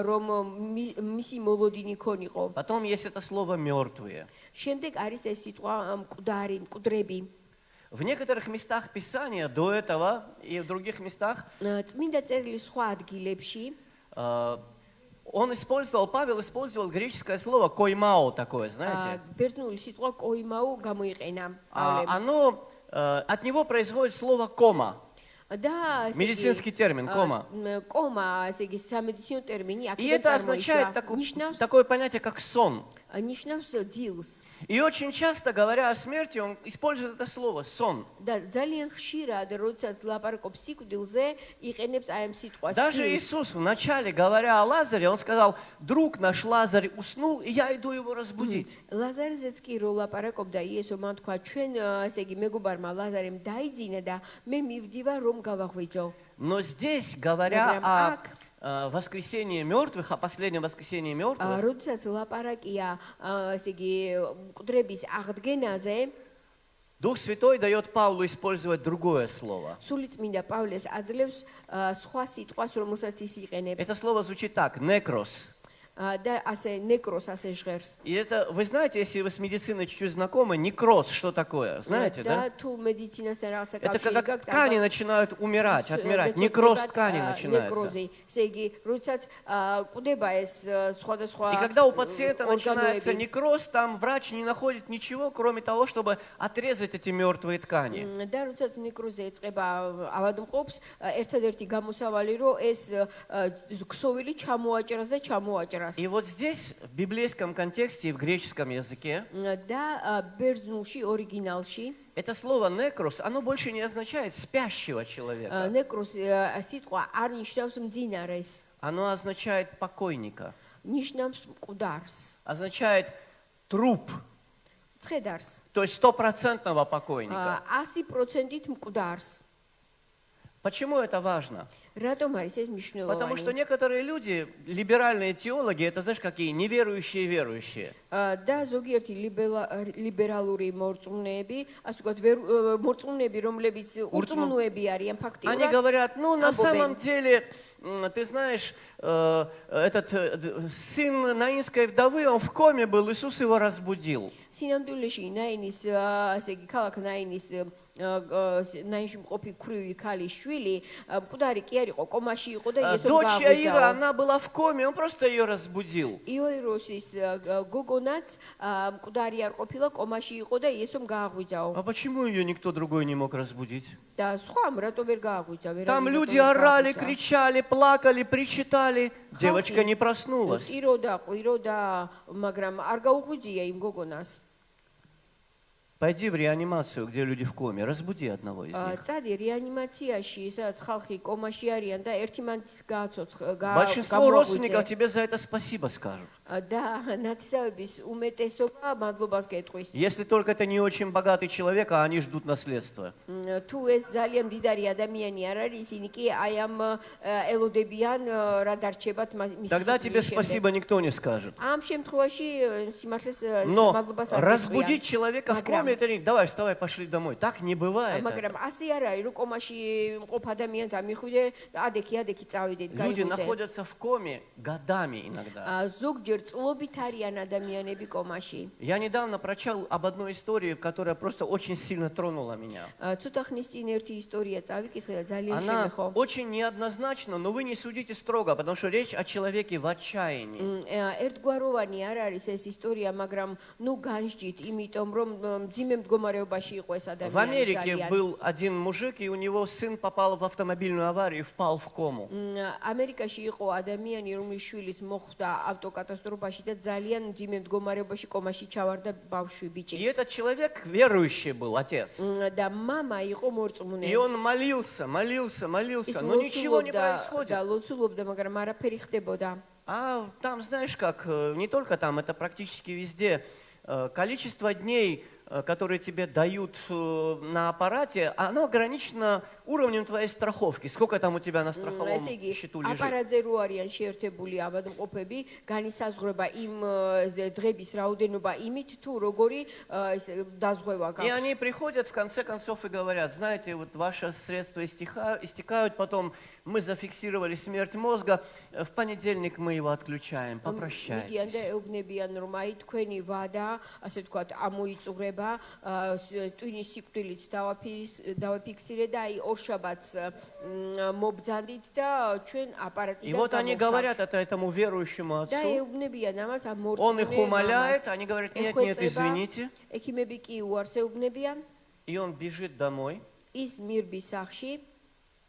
რომ მისი მოლოდინი ქონიყო Потом есть это слово «мертвые». შემდეგ არის ეს სიტყვა მკვდრები В некоторых местах Писания до этого и в других местах წმინდა წერილი სხვა ადგილებში Павел использовал греческое слово «коймао» такое, знаете. ბერძნული სიტყვა კოიმაუ გამოიყენა Оно, от него производит слово «кома». და Медицинский термин «кома». კომა ესე იგი სამედიცინო ტერმინი И აქედან это означает წარმოიშვა такое понятие, как сон. ნიშნავს დილს И очень часто, говоря о смерти, он использует это слово «сон». და ძალიან ხშირად როდესაც ლაპარაკობს სიკვდილზე იყენებს აი ამ სიტყვას Даже Иисус вначале, говоря о Лазаре, он сказал: друг наш Лазарь уснул, и я иду его разбудить. ლაზარეზეც კი რო ლაპარაკობდა იესო მან თქვა ჩვენ ესე იგი მეგობარმა ლაზარემ დაიძინა და მე მივდივარ რომ გავაღვიძო Но здесь, говоря о воскресении мертвых, о последнем воскресении мертвых, როდესაც ლაპარაკია ესე იგი მკვდრების აღდგენაზე Дух Святой дает Павлу использовать другое слово. სულიწმინდა პავლეს აძლევს სხვა სიტყვას რომელსაც ის იყენებს Это слово звучит так: некрос. და ასე ნეკროს ასე ჟღერს И это, вы знаете, если вы с медициной чуть-чуть знакомы, некроз, что такое? Знаете, და да? თუ медицинასთან რაღაცა Это კავშირი когда გაქვს ткани начинают умирать, отмирать. Некроз ткани начинается. ნეკროზი ესე იგი როდესაც კვდება ეს სხვადასხვა И когда у пациента начинается ორგანოები некроз, там врач не находит ничего, кроме того, чтобы отрезать эти мертвые ткани. და როდესაც ნეკროზი ეწყება ავადმყოფს ერთადერთი გამოსავალი რომ ეს ქსოვილი ჩამოაჭრას და ჩამოაჭრას И вот здесь, в библейском контексте и в греческом языке, და ბერძნულში ორიგინალში это слово «некрос», оно больше не означает спящего человека. ნეკროს სიტყვა არ ნიშნავს მძინარეს Оно означает покойника, ნიშნავს მკვდარს означает труп, ცხედარს то есть стопроцентного покойника. 100%-ით მკვდარს Почему это важно? რატომ არის ეს Потому что მნიშვნელოვანი? некоторые люди, либеральные теологи, это знаешь, какие неверующие верующие. და ზოგიერთი ლიბერალური მორწმუნეები, ასე ვთქვათ, მორწმუნეები, რომლებიც ურწმუნოები არიან Они ფაქტიურად, говорят, ну на Амбобен. самом деле, ты знаешь, этот сын наинской вдовы, он в коме был, Иисус его разбудил. სინამდვილეში ნაინის, ასე იგი, ქალაქ ნაინის ნაინში მყოფი ქრივი ქალის შვილი, მკვდარი კი არ იყო, კომაში იყო და იესომ Дочь Яира, გააღვიძაო. она была в коме, он просто ее разбудил. იოიროსის გოგონაც მკვდარი არ ყოფილა, კომაში იყო და იესომ გააღვიძაო. А почему ее никто другой не мог разбудить? და სხვამ რატო ვერ გააღვიძა? Там люди орали, кричали, плакали, причитали. Девочка не проснулась. იროდა, ყვიროდა, მაგრამ არ გაუღვიძია იმ გოგონას. Пойди в реанимацию, где люди в коме, разбуди одного из них. წადი რეანიმაციაში, სადაც ხალხი კომაში არიან და ერთი მანც გააცოცხ Большинство родственников тебе за это спасибо скажут. და ნათესავების უმეტესობა მადლობას გეტყვის. Если только это не очень богатый человек, а они ждут наследства. თუ ეს ძალიან მდიდარი ადამიანი არ არის, ისინი კი აი ამ ელოდებიან რა დარჩებათ მის Тогда тебе спасибо никто не скажет. ამ შემთხვევაში სიმართლეს Но მადლობას არ разбудить человека в коме, это не... Давай, вставай, пошли домой. Так не бывает. მაგრამ ასე არ არის, რომ კომაში მყოფ ადამიანს ამიხვიდე და ადექი წავიდეთ, Люди გაიღვიძე. находятся в коме годами иногда. ზოგჯერ წლობით არიან ადამიანები კომაში. Я недавно прочел об одной истории, которая просто очень сильно тронула меня. ცოტა ხნის წინ ერთი ისტორია წავიკითხე და ძალიან Она შემეხო. очень неоднозначна, но вы не судите строго, потому что речь о человеке в отчаянии. ერთგვაროვანი არ არის ეს ისტორია, მაგრამ ნუ განსჯით, იმიტომ რომ მძიმე მდგომარეობაში იყო ეს В ადამიანი Америке ძალიან. был один мужик, и у него сын попал в автомобильную аварию и впал в кому. ამერიკაში იყო ადამიანი, რომლის შვილიც მოხვდა ავტოკატასტროფაში და ძალიან მძიმე მდგომარეობაში კომაში ჩავარდა ბავშვი И ბიჭი. этот человек верующий был, отец. და мама იყო მორწმუნე. И он молился, молился, ის молился, но ничего не ლოცულობდა და происходит. ლოცულობდა, მაგრამ არაფერი ხდებოდა. А там, знаешь как, не только там, это практически везде. Количество дней, которые тебе дают на аппарате, оно ограничено уровнем твоей страховки. Сколько там у тебя на страховом ესე იგი, счету лежит? აპარატზე რო არიან შეერთებული ავადმყოფები, განისაზღვრება იმ დღების რაოდენობა იმით, თუ როგორი დაზღვევა И გაქვს. они приходят в конце концов и говорят, знаете, вот ваши средства истекают, потом мы зафиксировали смерть мозга, в понедельник мы его отключаем, მიდიან попрощайтесь. და ეუბნებიან, რომ აი თქვენი ვადა, ასე ვთქვათ, ამოიწურება, ტვინის სიკვდილით დავაფიქსირე და აი ორშაბათს მობძანდით და ჩვენ И აპარატიდან вот они გამოვხდით. говорят это этому верующему და отцу, ეუბნებიან ამას ამ он их მორწმუნე умоляет, მამას. они говорят, нет, нет, ეხვეწება, извините. ექიმები კი უარს ეუბნებიან, И он бежит домой, ის მირბის სახში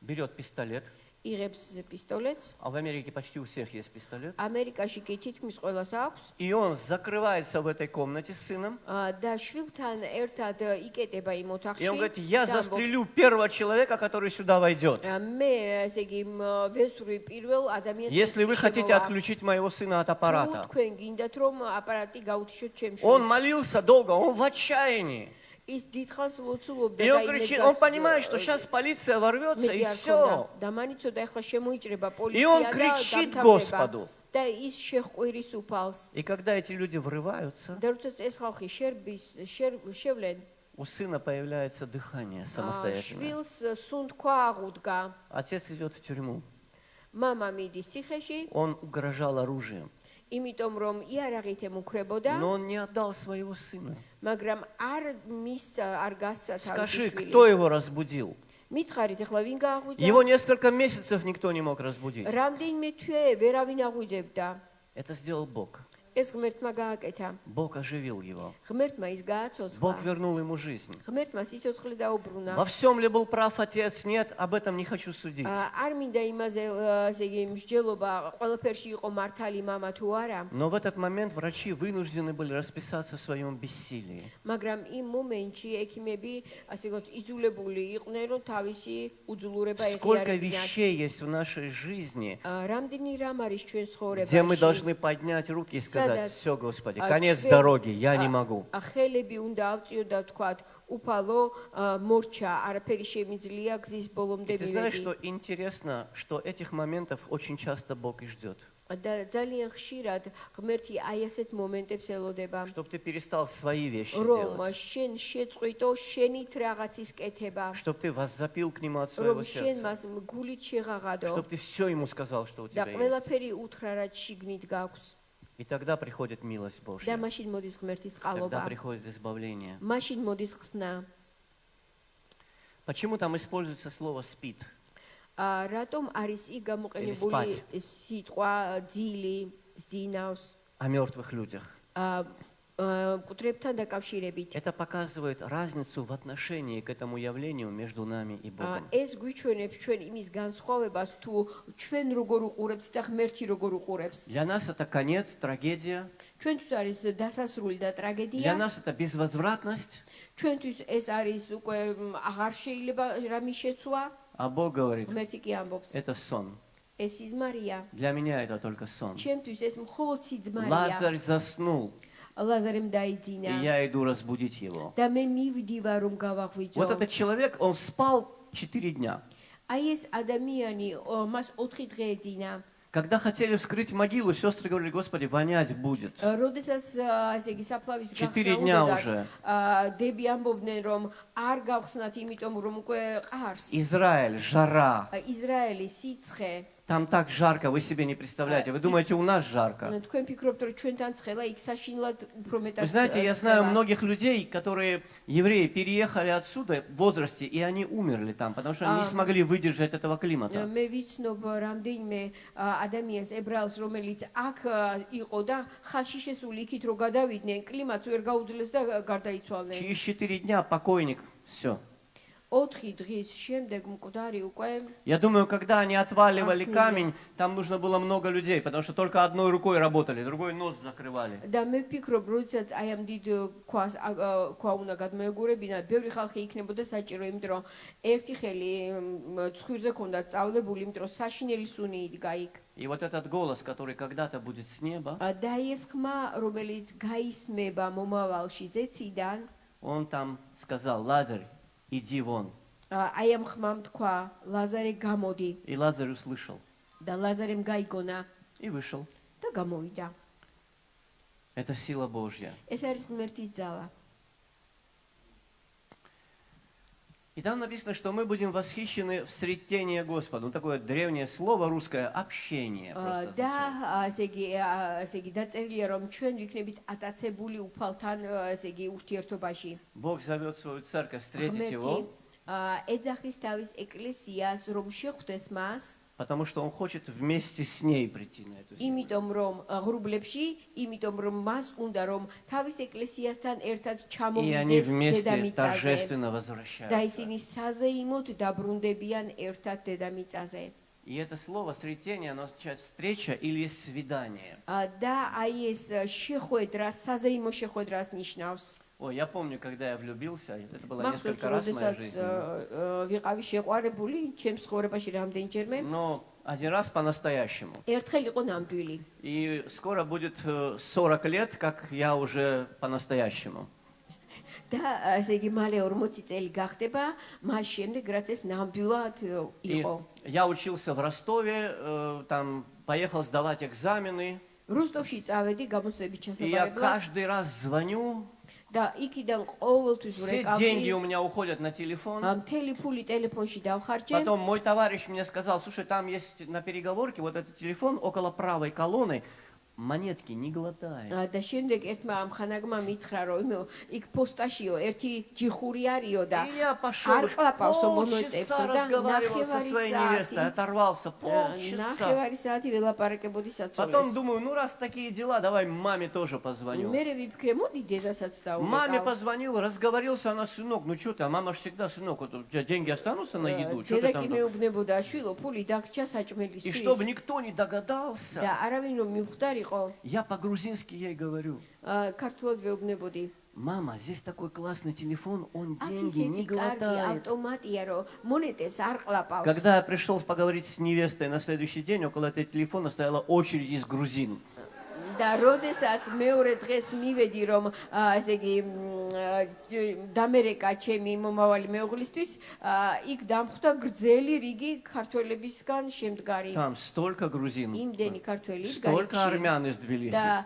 берет пистолет, იღებს პისტოლეტს. а в Америке почти у всех есть пистолет. ამერიკაში კი თითქმის ყველას აქვს И он закрывается в этой комнате с сыном. და შვილთან ერთად იკეტება იმ ოთახში. И он говорит, я და ამბობს, застрелю первого человека, который сюда войдет. მე ესე იგი ვესწრი პირველ ადამიანს. Если вы хотите отключить моего сына от аппарата. თქვენ გინდათ რომ აპარატი გაუთიშოთ ჩემ Он შვილს. молился долго, он в отчаянии. ის დიდხანს ლოცულობდა И და он кричит, он понимает, что сейчас полиция ворвется и все. და მანიცოდა ახლა შემოიჭრება И он პოლიცია და кричит დამთავრდება. Господу. და ის შეჰყვირის უფალს. И когда эти люди врываются, და როდესაც ეს ხალხი შევლენ, у сына появляется дыхание самостоятельное. შვილს სუნთქვა აღუდგა. Отец идет в тюрьму. მამა მიდის ციხეში, Он угрожал оружием. იმიტომ რომ იარაღით ემუქრებოდა, Но он не отдал своего сына. მაგრამ არ გასცა თავისი Скажи, შვილი. кто его разбудил? მითხარით ახლა ვინ გააღვიძა? Его несколько месяцев никто не мог разбудить. რამდენიმე თვე ვერავინ აღვიძებდა. Это сделал Бог. ეს ღმერთმა გააკეთა. Бог оживил его. ღმერთმა ის გააცოცხლა. Бог вернул ему жизнь. ღმერთმა სიცოცხლე დაუბრუნა. Во всем ли был прав отец? Нет, об этом не хочу судить. არ მინდა იმაზე ესე იგი მსჯელობა ყველაფერში იყო მართალი მამა თუ არა, Но в этот момент врачи вынуждены были расписаться в своем бессилии. მაგრამ იმ მომენტში ექიმები ასე ვთქვათ იძულებული იყვნენ რომ თავისი უძლურება Сколько ეღიარებინათ. вещей есть в нашей жизни, რამდენი რამ არის ჩვენ где мы ცხოვრებაში? должны поднять руки и сказать, სადაც, все, Господи, а, конец ჩვენ, дороги, я не могу. ხელები უნდა ავწიო და ვთქვათ, უფალო მორჩა, არაფერი შემიძლია გზის ბოლომდე И ты знаешь, მივედი. что интересно, что этих моментов очень часто Бог и ждет. და ძალიან ხშირად ღმერთი აი ასეთ მომენტებს ელოდება, Чтобы ты перестал свои вещи რომ делать. შენ შეწყვიტო შენით რაღაცის кетება, Чтобы ты воззапил к нему от რომ своего შენ сердца. მას გულით შეღაღადო Чтобы ты все ему сказал, что у და тебя есть. ყველაფერი უთხრა, რაც შიგნით გაქვს. И тогда приходит милость და Божья. მაშინ მოდის ღმერთის Тогда წყალობა, приходит избавление. მაშინ მოდის ხსნა. Почему там используется слово «спит»? რატომ არის იქ გამოყენებული სიტყვა ძილი, ზინავს, О мертвых людях. მკვდრებთან დაკავშირებით? Это показывает разницу в отношении к этому явлению между нами и Богом. ეს გვიჩვენებს ჩვენ იმის განსხვავებას, თუ ჩვენ როგორ უყურებთ და ღმერთი როგორ უყურებს. Для нас это конец, трагедия. ჩვენთვის არის დასასრული და Для ტრაგედია. нас это безвозвратность. ჩვენთვის ეს არის უკვე აღარ შეიძლება რამის შეცვლა. А Бог говорит, ღმერთი კი ამბობს, это сон. ეს სიზმარია. Для меня это только сон. ჩემთვის ეს მხოლოდ სიძმარია. Лазарь заснул, ლაზარემ и დაიძინა я иду разбудить его. და მე მივდივარ რომ გავაღვიძო. Вот этот человек, он спал 4 дня. აი ეს ადამიანი მას 4 დღე ეძინა. Когда хотели вскрыть могилу, сестры говорили, Господи, вонять будет. როდესაც ესე იგი საფლავის 4 дня გახსნა уже. დები ამბობდნენ რომ არ გავხსნათ, იმიტომ რომ უკვე ყარს. Израиль, жара. ისრაელი სიცხე. Там так жарко, вы себе не представляете. Вы думаете, у нас жарко. თქვენ ფიქრობთ რომ ჩვენთან ცხელა, იქ საშინლად უფრო Вы მეტად. знаете, я знаю многих людей, которые, евреи, переехали отсюда в возрасте, и они умерли там, потому что не смогли выдержать этого климата. მე ვიცნობ რამდენიმე ადამიანს ებრაელს, რომელიც აქ იყო და ხალხი შესული იქით რომ გადავიდნენ, კლიმატს ვერ გაუძლეს და გარდაიცვალნენ. Через 4 дня покойник, все. 4 დღის შემდეგ მკვდარი უკვე. Я думаю, когда они отваливали камень, там нужно было много людей, потому что только одной рукой работали, другой нос закрывали. და მე ვფიქრობ, როდესაც აი ამ დიდ ქვა უნდა გადმოეგურებინა, ბევრი ხალხი იქნებოდა საჭირო, იმიტომ რომ ერთი ხელი ცხვირზე ქონდა წავლებული, იმიტომ რომ საშინელი სუნი იდგა იქ. И вот этот голос, который когда-то будет с неба, და ეს ხმა, რომელიც გაისმება მომავალში ზეციდან, он там сказал, Лазарь, иди вон. აი ამ ხმამ თქვა, ლაზარე გამოდი. И Лазарь услышал და ლაზარემ გაიგონა и вышел. და გამოვიდა. Это сила Божья. ეს არის ღმერთის ძალა. И там написано, что мы будем восхищены в сретении Господа. Ну, такое древнее слово русское, общение. просто означает. და ესე იგი დაწერილია რომ ჩვენ ვიქნებით ატაცებული უფალთან ესე იგი ურთიერთობაში. Бог зовет свою церковь встретить ღმერთი его, ეძახის თავის ეკლესიას რომ შეხვდეს მას, потому что он хочет вместе с ней прийти на эту землю. იმიტომ რომ ღრუბლებში, იმიტომ რომ მას უნდა რომ თავის ეკლესიასთან ერთად И они ჩამოვიდეს вместе დედამიწაზე. торжественно და возвращаются. ისინი საზეიმოდ დაბრუნდებიან ერთად დედამიწაზე. И это слово сретение, оно означает встреча или свидание. და აი ეს შეხვედრა, საზეიმო შეხვედრას ნიშნავს. Ой, я помню, когда я влюбился, это было მახსოვს, несколько раз в моей როდესაც жизни. ვიყავი შეყვარებული, ჩემს ცხოვრებაში რამდენჯერმე, Но один раз по-настоящему. ერთხელ იყო ნამდვილი. И скоро будет 40 лет, как я уже по-настоящему. და ესე იგი მალე 40 წელი გახდება, მას შემდეგ რაც ეს ნამდვილად И იყო. я учился в Ростове, там поехал сдавать экзамены. როსტოვში წავედი გამოცდებით И я ჩასაბარებლად каждый раз звоню, და იქიდან ყოველთვის все деньги ვრეკავდი. у меня уходят на телефон. მთელი ფული ტელეფონში დავხარჯე. Потом мой товарищ мне сказал, слушай, там есть на переговорке вот этот телефон около правой колонны, монетки не глотает. და შემდეგ ერთმა ამ ხანაგმა მითხრა, რომ იქ პოსტაშიო ერთი ჯიხური არისო და И я пошел, არ ყლაპავსო მონეტებსო полчаса და разговаривал со ნახევარი своей невестой, საათი оторвался полчаса. ნახევარი საათი ველაპარაკებოდი Потом საცოლეს. думаю, ну раз такие дела, давай маме тоже позвоню. მე ვიფიქრე, მოდი დედასაც Маме დავუკავ. позвонил, разговорился, она, сынок, ну что ты, а мама же всегда, сынок, вот у тебя деньги останутся на еду, что ты დედა там? კი მეუბნებოდა, შვილო, ფული დაგჭა საჭმელისთვის. И чтобы никто не догадался, და არავინ რომ მივხვდარიყო, я по-грузински ей говорю, ქართულად ვეუბნებოდი. мама, здесь такой классный телефон, он აქ деньги не ისეთი კარგი глотает. ავტომატია, რომ მონეტებს არ ყლაპავს. Когда я пришел поговорить с невестой на следующий день, около этого телефона стояла очередь из грузин. და როდესაც მეორე დღეს მივედი რომ ესე იგი დამერეკა ჩემი მომავალი მეუღლისთვის, იქ დამხვდა გრძელი რიგი ქართველებისგან შემდგარი. Там столько грузин, იმდენი ქართველი столько армян из Тбилиси. და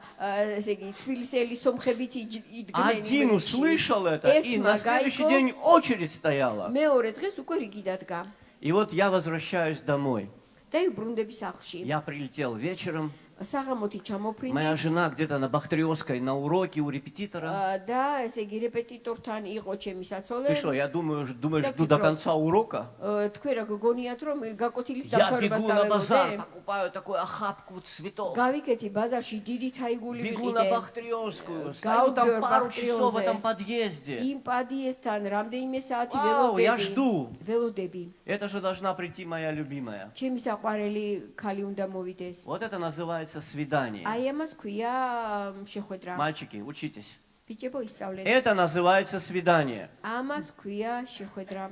ესე იგი თბილისელი სომხებიც იდგნენ. Один услышал это, и на следующий день очередь стояла. მეორე დღეს უკვე რიგი დადგა. И вот я возвращаюсь домой. და იბრუნდები სახლში. Я прилетел вечером. საღამოთი ჩამოფრინდი. Моя жена где-то на Бахтриевской на уроке у репетитора. და ესე იგი რეპეტიტორთან იყო ჩემი საცოლე. Ты что, я думаешь, жду до конца урока? თქვენ რა გგონიათ რომ გაკოთილის Я დამთავრებას бегу на базар, დაველოდე? покупаю такую охапку цветов. გავიქეცი ბაზარში დიდი თაიგული Бегу на ვიყიდე. Бахтриевскую, стою там Გავდივარ пару часов в Бахтриевზე. этом подъезде. იმ პადიესთან რამდენიმე საათი Вау, я ველოდები. жду. ველოდები. Это же должна прийти моя любимая. ჩემი საყვარელი ქალი უნდა მოვიდეს. Вот это называется свидание. აი ამას ქვია შეხვედრა. Мальчики, учитесь. ბიჭებო ისწავლეთ. Это называется свидание. ამას ქვია შეხვედრა.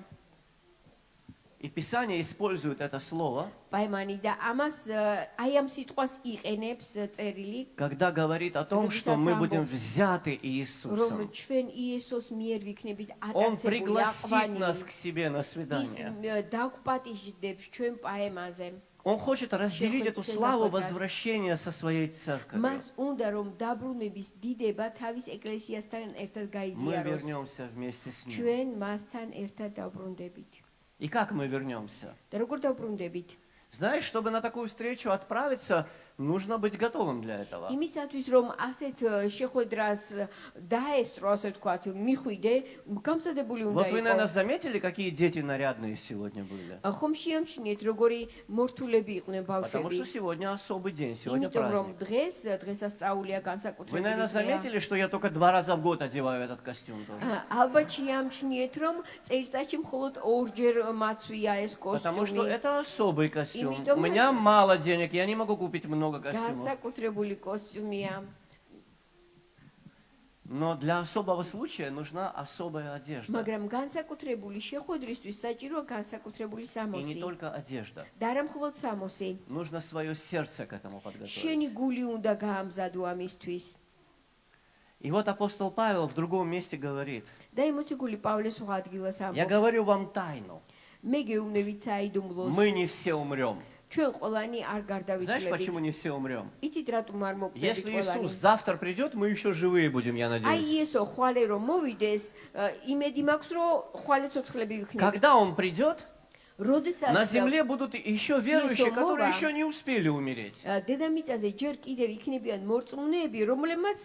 И Писание использует это слово, პაიმანი და ამას აი ამ სიტყვას იყენებს წერილი, когда говорит о том, что мы будем взяты Иисусом. რომ ჩვენ იესოს მიერ ვიქნებით Он ატაცებული, пригласит нас აყვანი. к себе на ის свидание. დაგვპატიჟდებს ჩვენ პაემაზე. Он хочет разделить эту славу возвращения со своей церковью. მას უნდა რომ დაბრუნების დიდება თავის ეკლესიასთან ერთად Мы გაიზიაროს. вернемся вместе с ним. ჩვენ მასთან ერთად დავბრუნდებით. И как мы вернемся? და როგორ დავბრუნდებით? Знаешь, чтобы на такую встречу отправиться, нужно быть готовым для этого. იმისათვის რომ ასეთ შეხვედრას დაესწრო, ასე ვთქვათ, მიხვიდე, გამზადებული უნდა Вот вы, наверное, იყოს. заметили, какие дети нарядные сегодня были? ხომ შეამჩნიეთ, როგორი მორთულები იყვნენ Потому что ბავშვები? сегодня особый день, сегодня იმიტომ რომ праздник. დღესასწაულია Вы, განსაკუთრებული наверное, დღეა. заметили, что я только 2 раза в год одеваю этот костюм тоже. ალბათ შეამჩნიეთ, რომ წელიწადში მხოლოდ ორჯერ მაცვია ეს Потому что კოსტიუმი. это особый костюм. Имитом У меня раз- мало денег, я не могу купить много костюмов. განსაკუთრებული კოსტიუმია. Но для особого случая нужна особая одежда. მაგრამ განსაკუთრებული შეხვედრისთვის საჭიროა განსაკუთრებული И სამოსი. не только одежда. და არა მხოლოდ სამოსი. Нужно свое сердце к этому подготовить. შენი გული უნდა გაამზადო ამისთვის. И вот апостол Павел в другом месте говорит: და იმოციგული პავლე სხვა ადგილას я ამბობს. говорю вам тайну, მე გეუბნებით საიდუმლოს. мы не все умрем. ჩვენ ყველანი არ Знаешь, почему გარდავიცვლებით. не все умрем? იცით რატომ არ მოკვდებით Если ყველანი? Иисус завтра придет, мы еще живые будем, я აი надеюсь. ესო ხვალე რომ მოვიდეს, იმედი მაქვს რომ ხვალე ცოცხლები ვიქნებით. Когда Он придет, на როდესაც земле будут еще верующие, Иисус которые мова. еще не успели умереть. დედამიწაზე ჯერ კიდევ იქნებიან მორწმუნეები, რომლებმაც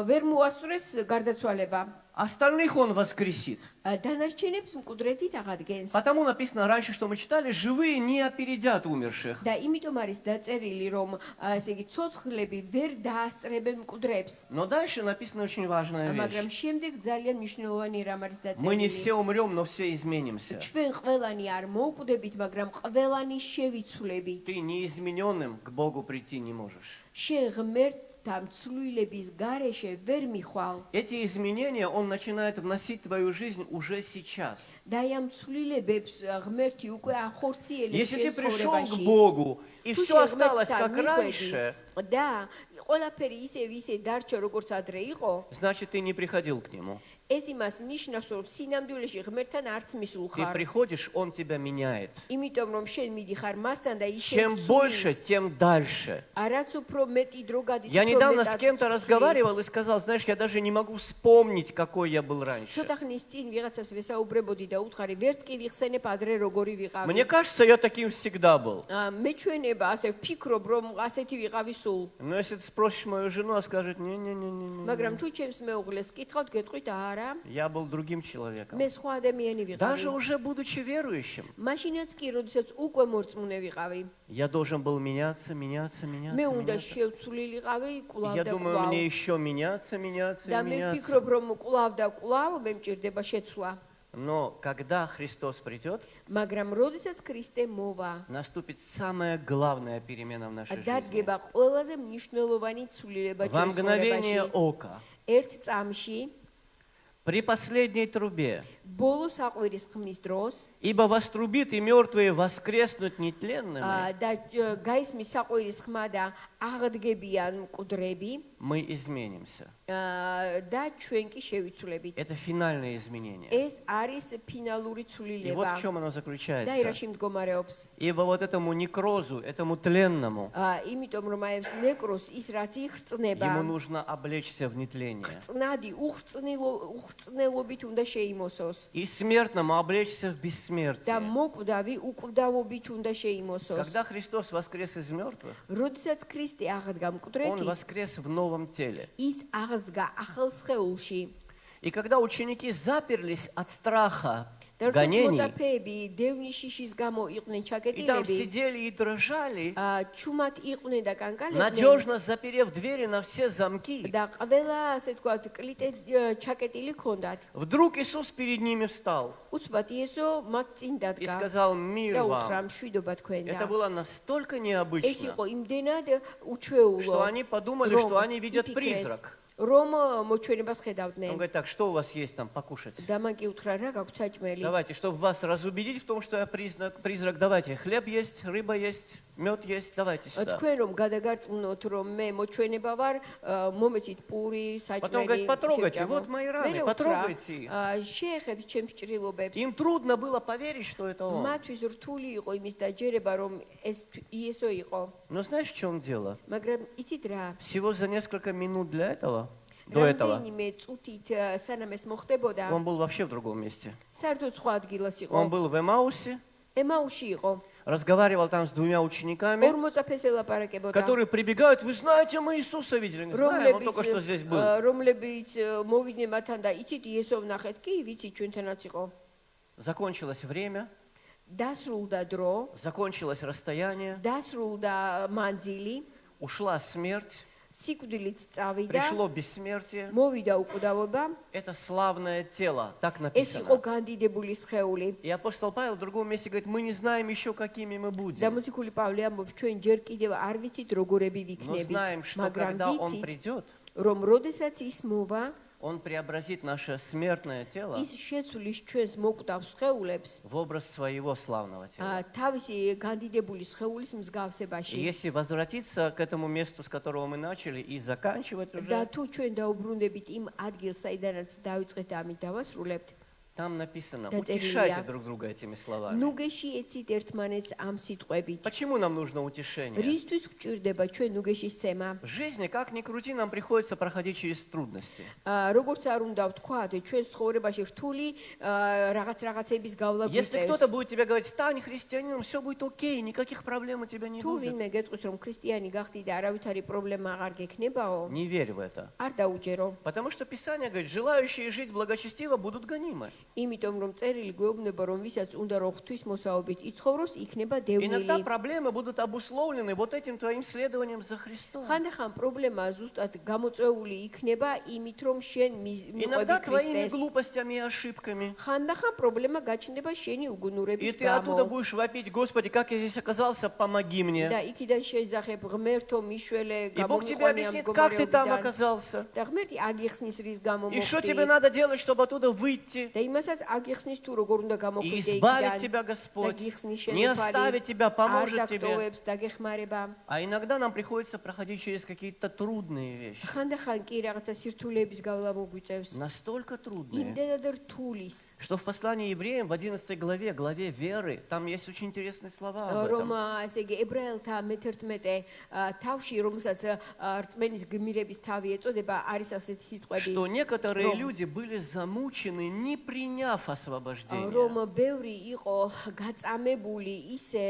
ვერ მოასწრეს გარდაცვალება. Остальных Он воскресит. დანარჩენებს მკვდრეთით აღადგენს. Потому написано раньше, что мы читали, живые не опередят умерших. და იმიტომ არის დაწერილი, რომ ესე იგი ცოცხლები ვერ დაასწრებენ მკვდრებს. Но дальше написана очень важная მაგრამ вещь. შემდეგ ძალიან მნიშვნელოვანი რამ არის Мы не დაწერილი. все умрем, но все изменимся. ჩვენ ყველანი არ მოუკვდებით, მაგრამ ყველანი შევიცვლებით. Ты неизмененным к Богу прийти не можешь. შენ ღმერთთან ცვლილების გარეშე ვერ მიხვალ. Эти изменения Он начинает вносить в твою жизнь уже сейчас. და ამ ცვლილებებს ღმერთი უკვე ახორციელებს Если ты შენ пришел к ცხოვრებაში. Богу, и თუ все შენ осталось ღმერთთან как მიხვედი раньше, და ყველაფერი ისე დარჩა როგორც ადრე იყო, значит, ты не приходил к Нему. ეს იმას ნიშნავს, რომ სინამდვილეში ღმერთთან არც მისულ Ты ხარ. приходишь, Он тебя меняет. იმიტომ რომ შენ მიდიხარ მასთან და ის Чем больше, тем дальше. არაც უფრო მეტი дро გადის. Я უფრო недавно с მეტად кем-то ცვლის. разговаривал и сказал: знаешь, я даже не могу вспомнить, какой я был раньше. ცოტა ხნის წინ ვიღაცას ვესაუბრებოდი და უთხარი, ვერც კი ვიხსენებ ადრე როგორი ვიყავი. Мне кажется, я таким всегда был. მეჩვენება ასე ვფიქრობ, რომ ასეთი ვიყავი сул. Но если ты спросишь мою жену, она скажет: не-не-не-не. მაგრამ თუ ჩემს მეუღლეს კითხავთ, გეტყვით არა, Я был другим человеком. მე სხვა ადამიანი Даже ვიყავი. уже будучи верующим, მაშინაც კი, როდესაც უკვე მორწმუნე ვიყავი, я должен был меняться, меняться, меняться. მე უნდა меняться. შევცვლილიყავი კვლავ Я და думаю, კვლავ. мне еще меняться, меняться, და и მე меняться. ვფიქრობ, რომ კვლავ და კვლავ მე მჭირდება შეცვლა. Но когда Христос придет, მაგრამ როდესაც ქრისტე მოვა, наступит самая главная перемена в нашей жизни. დადგება ყველაზე მნიშვნელოვანი ცვლილება Во ჩვენს мгновение ცხოვრებაში. ока ერთ წამში При последней трубе. ბოლო საყვირის ხმის დროს Ибо вострубит, и мертвые воскреснут нетленными. და გაისმის საყვირის ხმა და აღდგებიან მკვდრები Мы изменимся. და ჩვენ კი შევიცვლებით. Это финальное изменение. ეს არის ფინალური И вот ცვლილება. в чем оно და заключается. ირაში მდგომარეობს. Ибо вот этому некрозу, этому тленному, იმიტომ რომ აი ეს ნეკროს ის რაც იხრწნება, ему нужно облечься в нетление. წნადი უხრწნელობით უნდა შეიმოსოს И смертному облечься в და бессмертие. მოკვდავი უკვდავობით უნდა შეიმოსოს. Когда Христос воскрес из мертвых, როდესაც ქრისტე აღდგა Он მკვდრეთით, воскрес в новом теле. ის აღსდგა ახალ სხეულში. И когда ученики заперлись от страха და როდესაც гонений, მოწაფეები დევნის შიშის გამო იყვნენ и там ჩაკეტილები, сидели и дрожали, ჩუმად იყვნენ და კანკალებდნენ надежно заперев двери на все замки, და ყველა ასე თქვათ კლიტე ჩაკეტილი ქონდათ. вдруг Иисус перед ними встал უცბად იესო მათ წინ и დადგა сказал: და «Мир უთრა вам». მშვიდობა თქვენ Это და было настолько ეს необычно, იყო იმდენად что უჩვეულო, они подумали, что они видят призрак. რომ მოჩვენებას Он ხედავდნენ. говорит: так, что у вас есть там покушать? და მან კი უთხრა რა გაქვთ საჭმელი. Давайте, чтобы вас разубедить в том, что я призрак, давайте, хлеб есть, рыба есть, мед есть, давайте сюда. თქვენ რომ გადაგარწმუნოთ რომ მე მოჩვენება ვარ, მომეცით პური, Потом говорит: საჭმელი. потрогайте, вот мои раны, потрогайте их. შეეხეთ ჩემს ჭრილობებს. Им трудно было поверить, что это он. მათთვის რთული იყო იმის დაჯერება რომ ეს იესო იყო. Но знаешь, в чем дело? მაგრამ იცით რა? Всего за несколько минут до этого, რამდენიმე წუთით სანამ ეს მოხდებოდა, он был вообще в другом месте. საერთოდ სხვა ადგილას იყო. Он был в Эмаусе, ემაუში იყო. разговаривал там с двумя учениками, ორ მოწაფეს ელაპარაკებოდა. которые прибегают: вы знаете, мы Иисуса видели. Мы знаем, он только что здесь был. რომლებიც მოვიდნენ მათთან და იცით იესო ვნახეთ კი, ვიცით ჩვენთანაც იყო. Закончилось время, დასრულდა დრო, закончилось расстояние, დასრულდა მანძილი, ушла смерть, სიკვდილიც წავიდა, пришло бессмертие. მოვიდა უკვდავება, Это славное тело, так ეს იყო написано. განდიდებული სხეული. И апостол Павел в другом месте говорит: мы не знаем еще, какими мы და будем, მოციქული პავლე ამბობს, ჩვენ ჯერ კიდევ არ ვიცით როგორები но ვიქნებით, знаем, что მაგრამ когда Он ვიცით, придет, რომ როდესაც ის მოვა, Он преобразит наше смертное тело ის შეცვლის ჩვენს მოკვდავ სხეულებს в образ своего славного тела. თავისი განდიდებული სხეულის И მსგავსებაში. если возвратиться к этому месту, с которого мы начали, и заканчивать და уже, თუ ჩვენ დაუბრუნდებით იმ ადგილს, საიდანაც დავიწყეთ და ამით დავასრულებთ, там написано: Да, утешайте Илья. друг друга этими словами. ნუგეში ეცით ერთმანეთს ამ სიტყვებით. Почему нам нужно утешение? რისთვის გვჭირდება ჩვენ ნუგეშის ცემა? В жизни, как ни крути, нам приходится проходить через трудности. როგორც არ უნდა ვთქვათ, ჩვენ ცხოვრებაში რთული რაღაცების გავლა Если кто-то გვიწევს. будет тебе говорить: стань христианином, все будет окей, никаких проблем у тебя не თუ будет. ვინმე გეტყვის რომ ქრისტიანი გახდი და არავითარი პრობლემა აღარ გექნებაო, Не верь в это. არ დაუჯერო. Потому что Писание говорит: желающие жить благочестиво будут гонимы. იმიტომ რომ წერილი გვეუბნება რომ ვისაც უნდა რომ ღვთისმოსაობით იცხოვროს, იქნება Иногда დევნილი. проблемы будут обусловлены вот этим твоим следованием за Христом. ხანდახან პრობლემა ზუსტად გამოწვეული იქნება იმით რომ შენ Иногда მიყვები твоими ქრისტეს. глупостями и ошибками. ხანდახან პრობლემა გაჩნდება შენი И უგუნურების ты оттуда გამო. будешь вопить: Господи, как я здесь оказался, помоги мне. და იქიდან შეიძახებ ღმერთო მიშველე И Бог тебе გამომიყვანე ამ объяснит, как ты там მდგომარეობიდან. оказался. და ღმერთი აგიხსნის რის გამო И что тебе მოხდი. надо делать, чтобы оттуда выйти. და იმასაც აგიხსნის თუ როგორ უნდა И გამოხვიდე избавит იქიდან. тебя და Господь. გიხსნის შენ Не უფალი. оставит тебя, არ поможет тебе. დაგტოვებს და გეხმარება. А иногда нам приходится проходить через какие-то трудные вещи. ხანდახან კი რაღაცა სირთულეების გავლა მოგვიწევს. Настолько трудные, იმდენად რთულის. что в послании евреям в 11 главе, главе веры, там есть очень интересные слова об რომ этом. ესე იგი ებრაელთა მე-11 თავში რომელსაც რწმენის გმირების თავი ეწოდება არის ასეთი სიტყვები Что некоторые Ром. люди были замучены, не приняв освобождение. რომ ბევრი იყო გაწამებული ისე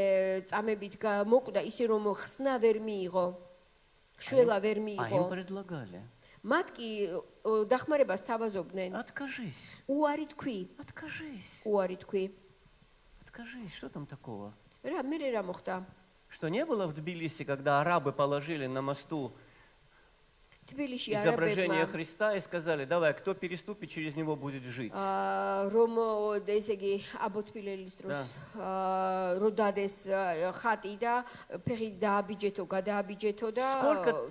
წამებით მოკვდა ისე რომ ხსნა ვერ მიიღო შველა ვერ А им მიიღო предлагали: მათ კი დახმარებას თავაზობდნენ откажись, უარი თქვი откажись, უარი თქვი откажись. Что там такого? რა მე რა მოხდა Что не было в Тбилиси, когда арабы положили на мосту თბილისში изображение არაბებმა Христа и сказали: давай, кто переступит, через него будет жить. რომ ესე იგი აბოთფილელის დროს როდადეს ხატი და ფეხი დააბიჯეთო, გადააბიჯეთო და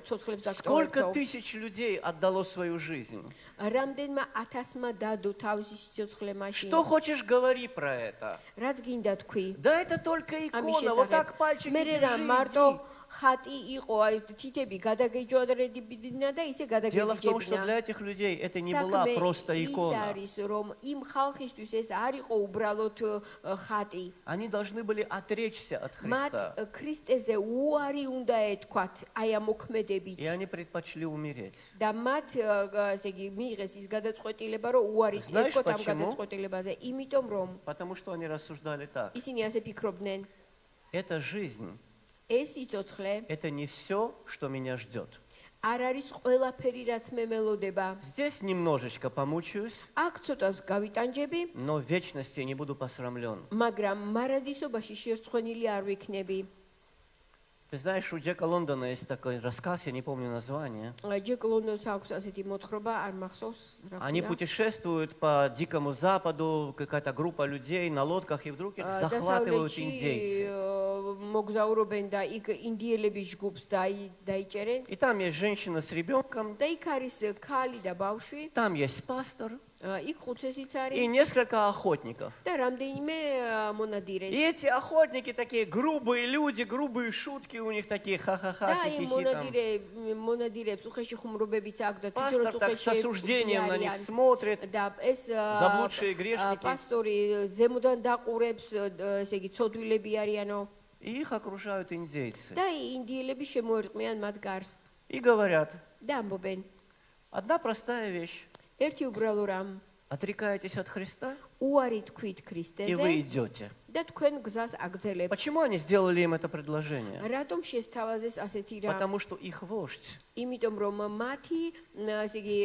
ცოცხლებს Сколько დაკრძალებდო. тысяч людей отдало свою жизнь? რამდენმა ათასმა დადო თავისი სიცოცხლე მაშინ. Что хочешь, говори про это. რაც გინდა თქვი? Да это только ამის икона, вот შესახებ. так пальчики მე რა держи, მარტო иди. ხატი იყო, აი თითები გადაგეჯვადრებინა და ისე Дело в том, что გადაგეჯებინა. для этих людей это не была просто ის икона. არის, რომ იმ ხალხისთვის ეს არ იყო უბრალოდ ხატი. Они должны были отречься от მათ Христа. ქრისტეზე უარი უნდა ეთქვათ აი ამ მოქმედებით. И они предпочли умереть. და მათ ესე იგი მიიღეს ის გადაწყვეტილება, რომ უარი Знаешь, ეთქვათ ამ почему? გადაწყვეტილებაზე, იმიტომ რომ Потому что они рассуждали так. ისინი ასე ფიქრობდნენ, Эта жизнь, ეს სიცოცხლე это не все, что меня ждет. არ არის ყველაფერი, რაც მე მელოდება. Здесь немножечко помучаюсь, აქ цотას გავიტანჯები, но в вечности не буду посрамлен. მაგრამ მარადისობაში შერცხვენილი არ ვიქნები. Ты знаешь, у Джека Лондона есть такой рассказ, я не помню название. ჯეკ ლონდონს აქვს ასეთი მოთხრობა, არ მახსოვს რა Они ქვია. путешествуют по Дикому Западу, какая-то группа людей на лодках, и вдруг их захватывают индейцы. მოგზაურობენ და იქ ინდიელების ჯგუფს დაიჭერენ. И там есть женщина с ребенком, და იქ არის ქალი და ბავშვი, там есть пастор იქ ხუცესიც и არის несколько охотников. და რამდენიმე И მონადირეც. эти охотники такие грубые люди, грубые шутки у них такие, ха-ха-ха, და იმ хи-хи-хи там. მონადირებს უხეში ხუმრობებიც აქვს და თვითონ Пастор так с осуждением на них смотрит, და ეს заблудшие грешники. პასტორი ზემოდან დაყურებს, ესე იგი ცოდვილები არიანო И их окружают индейцы. და ინდიელები შემოერტყმიან მათ გარს И говорят, და ამბობენ одна простая вещь. ერთი უბრალო რამ Отрекаетесь от Христа, უარი თქვით и ქრისტეზე вы идете. და თქვენ გზას აგრძელებთ. Почему они сделали им это предложение? რატომ შესთავაზეს ასეთი რამ? Потому что их вождь იმიტომ რომ მათი ესე იგი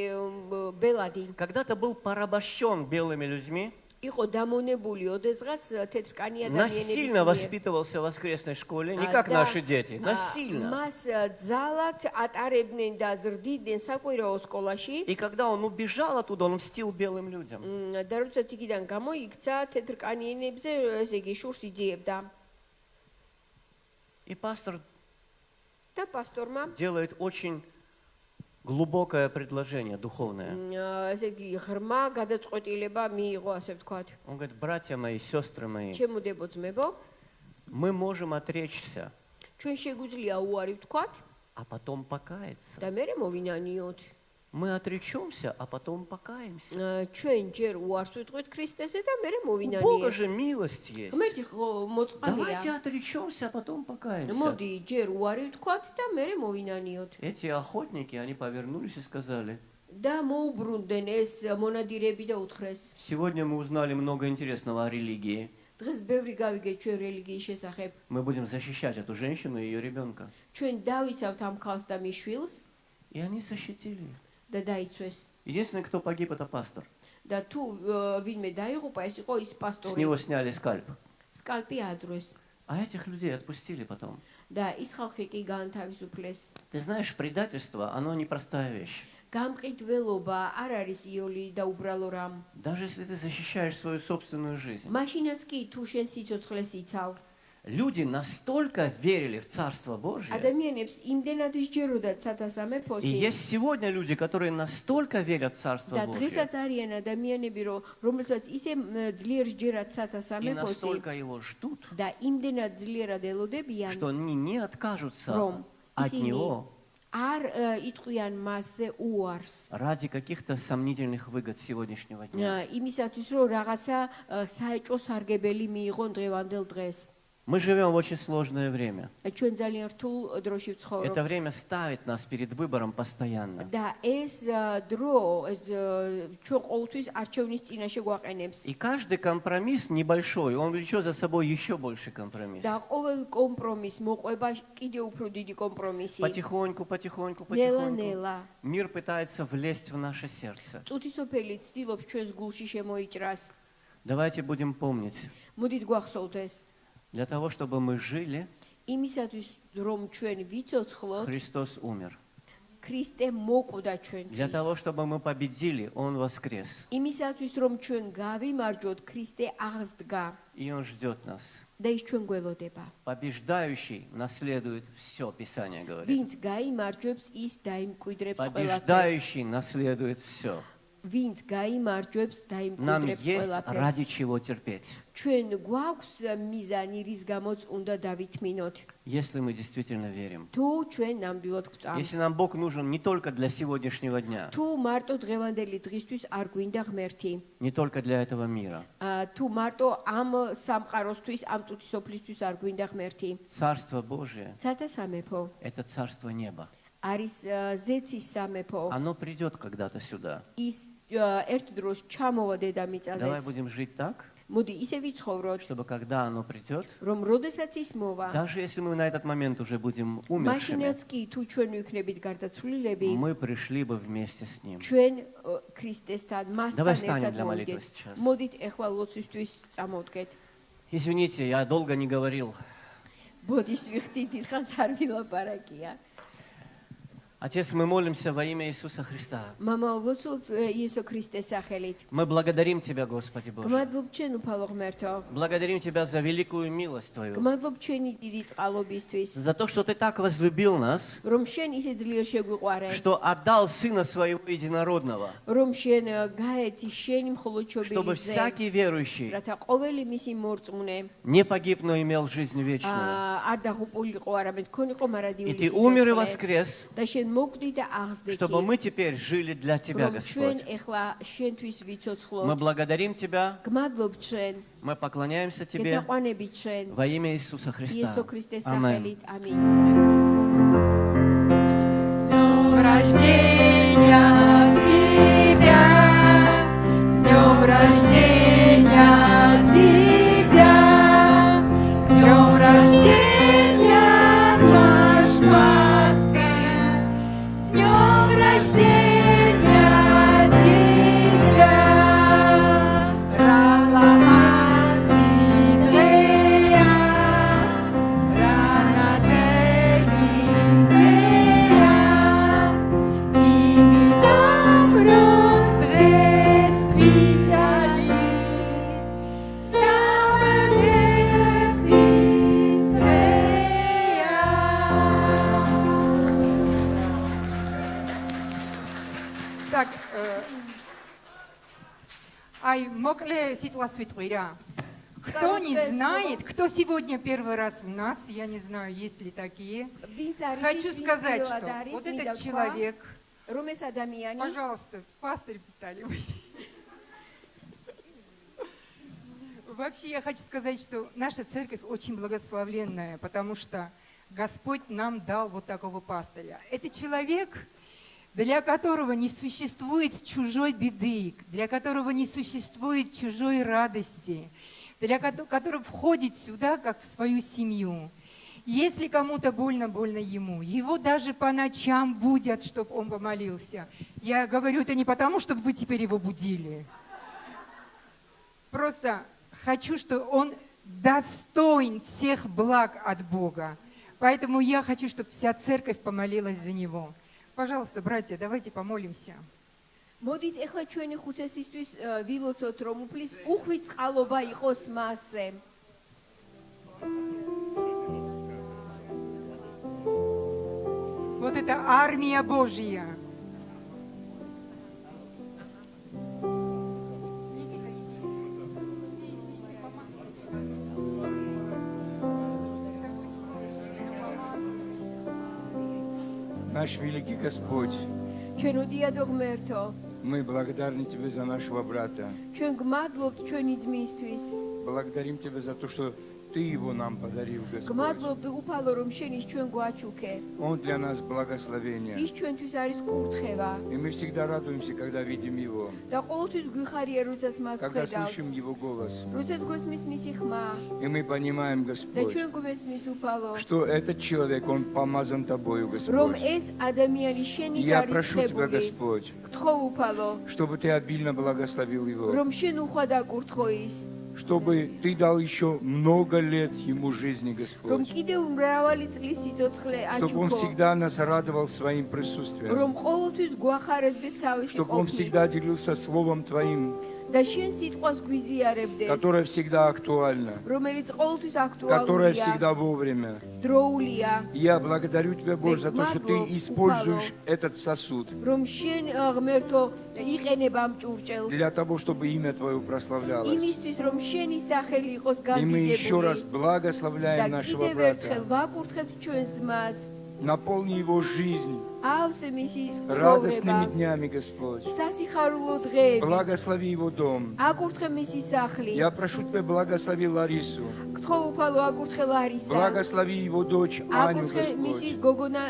ბელადი когда-то был порабощен белыми людьми, იყო დამონებული ოდესღაც თეთრკანი насильно ადამიანების воспитывался в воскресной школе, не как наши дети, насильно. მას ძალად ატარებდნენ და ზრდიდნენ საკვირაო სკოლაში И когда он убежал оттуда, он мстил белым людям. და როდესაც იქიდან გამოიქცა თეთრკანიანებზე ესე იგი შურს იძიებდა И пастор და პასტორმა делает очень глубокое предложение духовное. ესე იგი ღრმა გადაწყვეტილება მიიღო ასე ვთქვათ Он говорит, братья мои, сестры мои, ჩემოდებო ძმებო мы можем отречься, ჩვენ შეგვიძლია უარი ვთქვათ а потом покаяться. და მე მოვინანიოთ Мы отречемся, а потом покаемся. ჩვენ ჯერ უარს ვიტყვით ქრისტეზე და მე У Бога მოვინანიოთ же милость есть. ღმერთი ხო Давайте მოწყალია отречемся, а потом покаемся. მოდი ჯერ უარი ვთქვათ და მე მოვინანიოთ Эти охотники, они повернулись и сказали, და მოუბრუნდნენ ეს მონადირები და უთხრეს сегодня мы узнали много интересного о религии. დღეს ბევრი გავიგეთ ჩვენ რელიგიის შესახებ Мы будем защищать эту женщину и ее ребенка. ჩვენ დავიცავთ ამ ქალს და მის შვილს И они защитили. და დაიცვეს Единственный, кто погиб, это пастор. და თუ ვინმე დაიღუპა ეს იყო ის С პასტორი него сняли скальп. სკალპი აძრეს А этих людей отпустили потом. და ის ხალხი კი განთავისუფლეს Ты знаешь, предательство, оно непростая вещь. გამყიდველობა არ არის იოლი და უბრალო რამ Даже если ты защищаешь свою собственную жизнь. მაშინაც კი თუ შენ სიცოცხლეს იცავ Люди настолько верили в Царство Божье. ადამიანებს იმდენად სჯეროდათ И სათასამეფოსი есть сегодня люди, которые настолько верят в Царство და Божье. დღესაც არიან ადამიანები რომელსაც ისე ძლიერ სჯერათ И სათასამეფოსი настолько его ждут, და იმდენად ძლიერად ელოდებიან что они не откажутся რომ от ისინი него არ იტყვიან მასზე უარს ради каких-то сомнительных выгод сегодняшнего дня. იმისათვის რომ რაღაცა საეჭვო სარგებელი მიიღონ დღევანდელ დღეს Мы живем в очень сложное время. ჩვენ ძალიან რთულ დროში Это ვცხოვრობთ время ставит нас перед выбором постоянно. და ეს დრო ჩვენ ყოველთვის არჩევნის წინაშე გვაყენებს И каждый компромисс небольшой, он влечет за собой еще больше компромисс. და ყოველ კომპრომის მოყვება კიდევ უფრო დიდი კომპრომისი Потихоньку, потихоньку, ნელა потихоньку. ნელა Мир пытается влезть в наше сердце. წუთისოფელი ცდილობს ჩვენს გულში შემოიჭრას Давайте будем помнить, მოდით გვახსოვთ ეს для того, чтобы мы жили, იმისათვის რომ ჩვენ ვიცოცხლოთ Христос умер. ქრისტე მოკვდა Для того, ჩვენთვის чтобы мы победили, Он воскрес. იმისათვის რომ ჩვენ გავიმარჯვოთ ქრისტე აღსდგა И Он ждет нас. და ის ჩვენ გველოდება. Побеждающий наследует все, Писание говорит. ვინც გაიმარჯვებს, ის დაიმკვიდრებს ყველაფერს. Побеждающий наследует все. ვინც გაიმარჯვებს, Нам დაიმკვიდრებს есть ради ყველაფერს. чего терпеть. ჩვენ გვაქვს მიზანი, რის გამოც უნდა დავითმინოთ. Если мы действительно верим. თუ ჩვენ ნამდვილად გვწამს. Если нам Бог нужен не только для сегодняшнего дня, თუ მარტო დღევანდელი დღისთვის არ გვინდა ღმერთი, не только для этого мира. თუ მარტო ამ სამყაროსთვის, ამ წუთისოფლისთვის არ გვინდა ღმერთი. Царство Божие ცათა სამეფო – это царство неба. არის ზეცის სამეფო. Оно придет когда-то сюда. ის ერთ დროს ჩამოვა Давай დედამიწაზეც. будем жить так, მოდი ისე ვიცხოვროთ, чтобы когда оно придет, რომ როდესაც ის მოვა, даже если мы на этот момент уже будем умершими, მაშინაც კი თუ ჩვენ ვიქნებით გარდაცვლილები, мы пришли бы вместе с Ним. ჩვენ ქრისტესთან, Давай მასთან встанем ერთად для молитвы მოვიდეთ. сейчас. მოდით ეხლა ლოცვისთვის წამოვდგეთ. Извините, я долго не говорил. ბოდის ვიხდი დიდხანს არ ვილაპარაკია. Отец, мы молимся во имя Иисуса Христа. მამა ვოცულობ იესო ქრისტეს სახელით. Мы благодарим Тебя, Господи Боже. გმადლობ ჩვენ უფალო ღმერთო. Благодарим Тебя за великую милость Твою. გმადლობ ჩვენი დიდი წყალობისთვის, За то, что Ты так возлюбил нас, რომ შენ ისე ძლიერ შეგვიყვარე, что отдал Сына Своего Единородного, რომ შენ გაეცი შენი მხოლოდ чтобы შობილიზე, всякий верующий რათა ყოველი მისი მორწმუნე не погиб, но имел жизнь вечную. არ დაღუპულიყო, არამედ ქონიყო И მარადიული Ты умер и სიცოცხლე воскрес, და შენ მოკვდი და აღზრდილი, чтобы мы теперь жили для Тебя, რომ ჩვენ Господь. ეხლა შენთვის Мы ვიცოცხლოთ. благодарим Тебя, გმადლობ ჩვენ, мы поклоняемся Тебе გეთაყვანებით ჩვენ, во имя Иисуса იესო Христа. ქრისტეს Аминь. სახელით. ამინ. Рождения тебя, с днем рождения тебя, с днем рождения наш пастырь, с днем рождения тебя, Раламазитлея, Ранателизея. Так, ай, мокле ситуацию твоя. Кто не знает, кто сегодня первый раз у нас, я не знаю, есть ли такие. ვინც არის Хочу ის, ვინც сказать, პირველად что არის, вот მინდა этот ვთქვა, человек, რომ ეს ადამიანი пожалуйста, пастырь Виталий, выйди. Вообще я хочу сказать, что наша церковь очень благословенная, потому что Господь нам дал вот такого пастыря. Это человек, для которого не существует чужой беды, для которого не существует чужой радости, для которого входит сюда, как в свою семью. Если кому-то больно, больно ему. Его даже по ночам будят, чтобы он помолился. Я говорю это не потому, чтобы вы теперь его будили. Просто хочу, что он достоин всех благ от Бога. Поэтому я хочу, чтобы вся церковь помолилась за него. Пожалуйста, братья, давайте помолимся. მოდით ეხლა ჩვენი ხუცესისთვის ვილოცოთ, რომ უფლის უხვი წყალობა იყოს მასზე. Вот это армия Божья. Наш великий Господь, ჩვენო დიადო ღმერთო, мы благодарны Тебе за нашего брата. ჩვენ გმადლობთ ჩვენი ძმისთვის. Благодарим Тебя за то, что Ты его нам подарил, Господь. გმადლობთ უფალო, რომ შენ ის ჩვენ გვაჩუქე. Он для нас благословение. ის ჩვენთვის არის კურთხევა И мы всегда радуемся, когда видим его, და ყოველთვის გვიხარია, როდესაც მას когда ვხედავთ. слышим его голос. როდესაც გვესმის მისი ხმა И мы понимаем, და Господь, ჩვენ გვესმის უფალო, что этот человек, он помазан Тобою, რომ Господь. ეს ადამიანი შენი И я прошу Тебя, გარისხებული. Господь, გთხოვ უფალო, чтобы Ты обильно благословил его, რომ შენ უხვად აკურთხო ის, чтобы Ты дал еще много лет ему жизни, რომ Господь, კიდევ მრავალი წლის სიცოცხლე чтобы он აჩუქო, всегда нас радовал своим რომ присутствием, ყოველთვის გვახარებდეს თავისი чтобы он ყოფნით всегда делился Словом Твоим, და შენ სიტყვას გვიზიარებდეს, которая всегда актуальна, რომელიც ყოველთვის которая აქტუალურია, всегда вовремя. დროულია, Я благодарю Тебя, Боже, за то, что Ты Мадло, используешь упало. этот сосуд რომ შენ ღმერთო იყენებ ამ ჭურჭელს, для того, чтобы имя Твое прославлялось. იმისთვის რომ შენი სახელი იყოს И мы еще раз გამდიდებული. благословляем და нашего კიდევ брата. ერთხელ ვაკურთხებთ ჩვენს ძმას, Наполни его жизнь ავსე მისი радостными ცხოვრება, днями, Господь. სასიხარულო დღეები, Благослови его дом. აკურთხე მისი სახლი, Я прошу Тебя, благослови Ларису. გთხოვ უფალო აკურთხე ლარისა, Благослови его дочь Аню, აკურთხე მისი Господь. გოგონა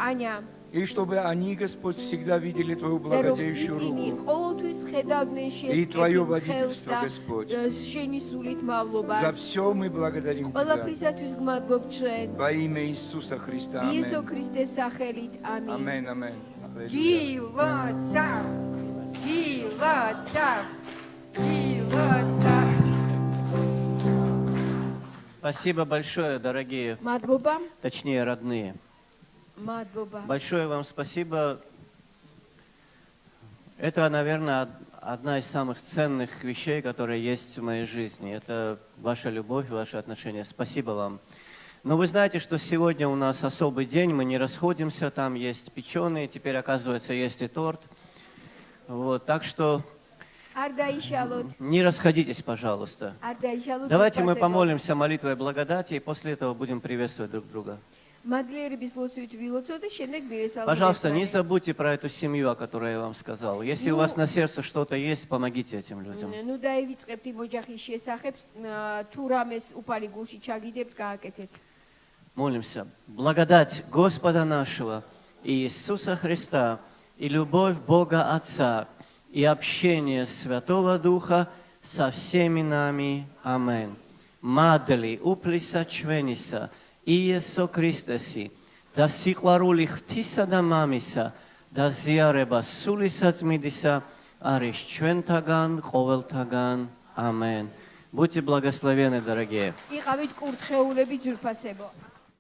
აня, И чтобы они, Господь, всегда видели Твою და რომ благодеющую ისინი руку. ყოველთვის ხედავდნენ И Твое შენ ხელს водительство, და Господь. შენი სულით За მავლობას. все мы благодарим Тебя. ყველაფრისათვის გმადლობ ჩვენ. Во имя Иисуса Христа. იესო Аминь. ქრისტეს სახელით. ამინ. Аминь, аминь. Аллилуйя. Гилаца! Гилаца! Гилаца! Спасибо большое, дорогие, მადლობა. точнее родные. მადლობა. Большое вам спасибо. Это, наверное, одна из самых ценных вещей, которые есть в моей жизни. Это ваша любовь, ваши отношения. Спасибо вам. Но вы знаете, что сегодня у нас особый день, мы не расходимся, там есть печеные, теперь, оказывается, есть и торт. Вот, так что არ დაიშალოთ. не расходитесь, пожалуйста. არ დაიშალოთ. Давайте мы უფასებო. помолимся молитвой благодати, и после этого будем приветствовать друг друга. მადლიერების ლოცვით ვილოცოთ და შემდეგ მივესალმოთ. Пожалуйста, не забудьте про эту семью, о которой я вам сказал. Если у вас на сердце что-то есть, помогите этим людям. ნუ დაივიწყებთ იმ ოჯახის შესახებ, თუ რამეს უფალი გულში ჩაგიდებთ, გააკეთეთ. Молимся. Благодать Господа нашего Иисуса Христа и любовь Бога Отца и общение Святого Духа со всеми нами. Аминь. Мадли уплиса чвениса Иисо Христеси, да сиყვარული ღვთისა და მამისა და ზიარება სულისაწმინდისა არის ჩვენთაგან ყოველთაგან. Аминь. Будьте благословенны, дорогие. იყავით კურთხეულები ძვირფასებო.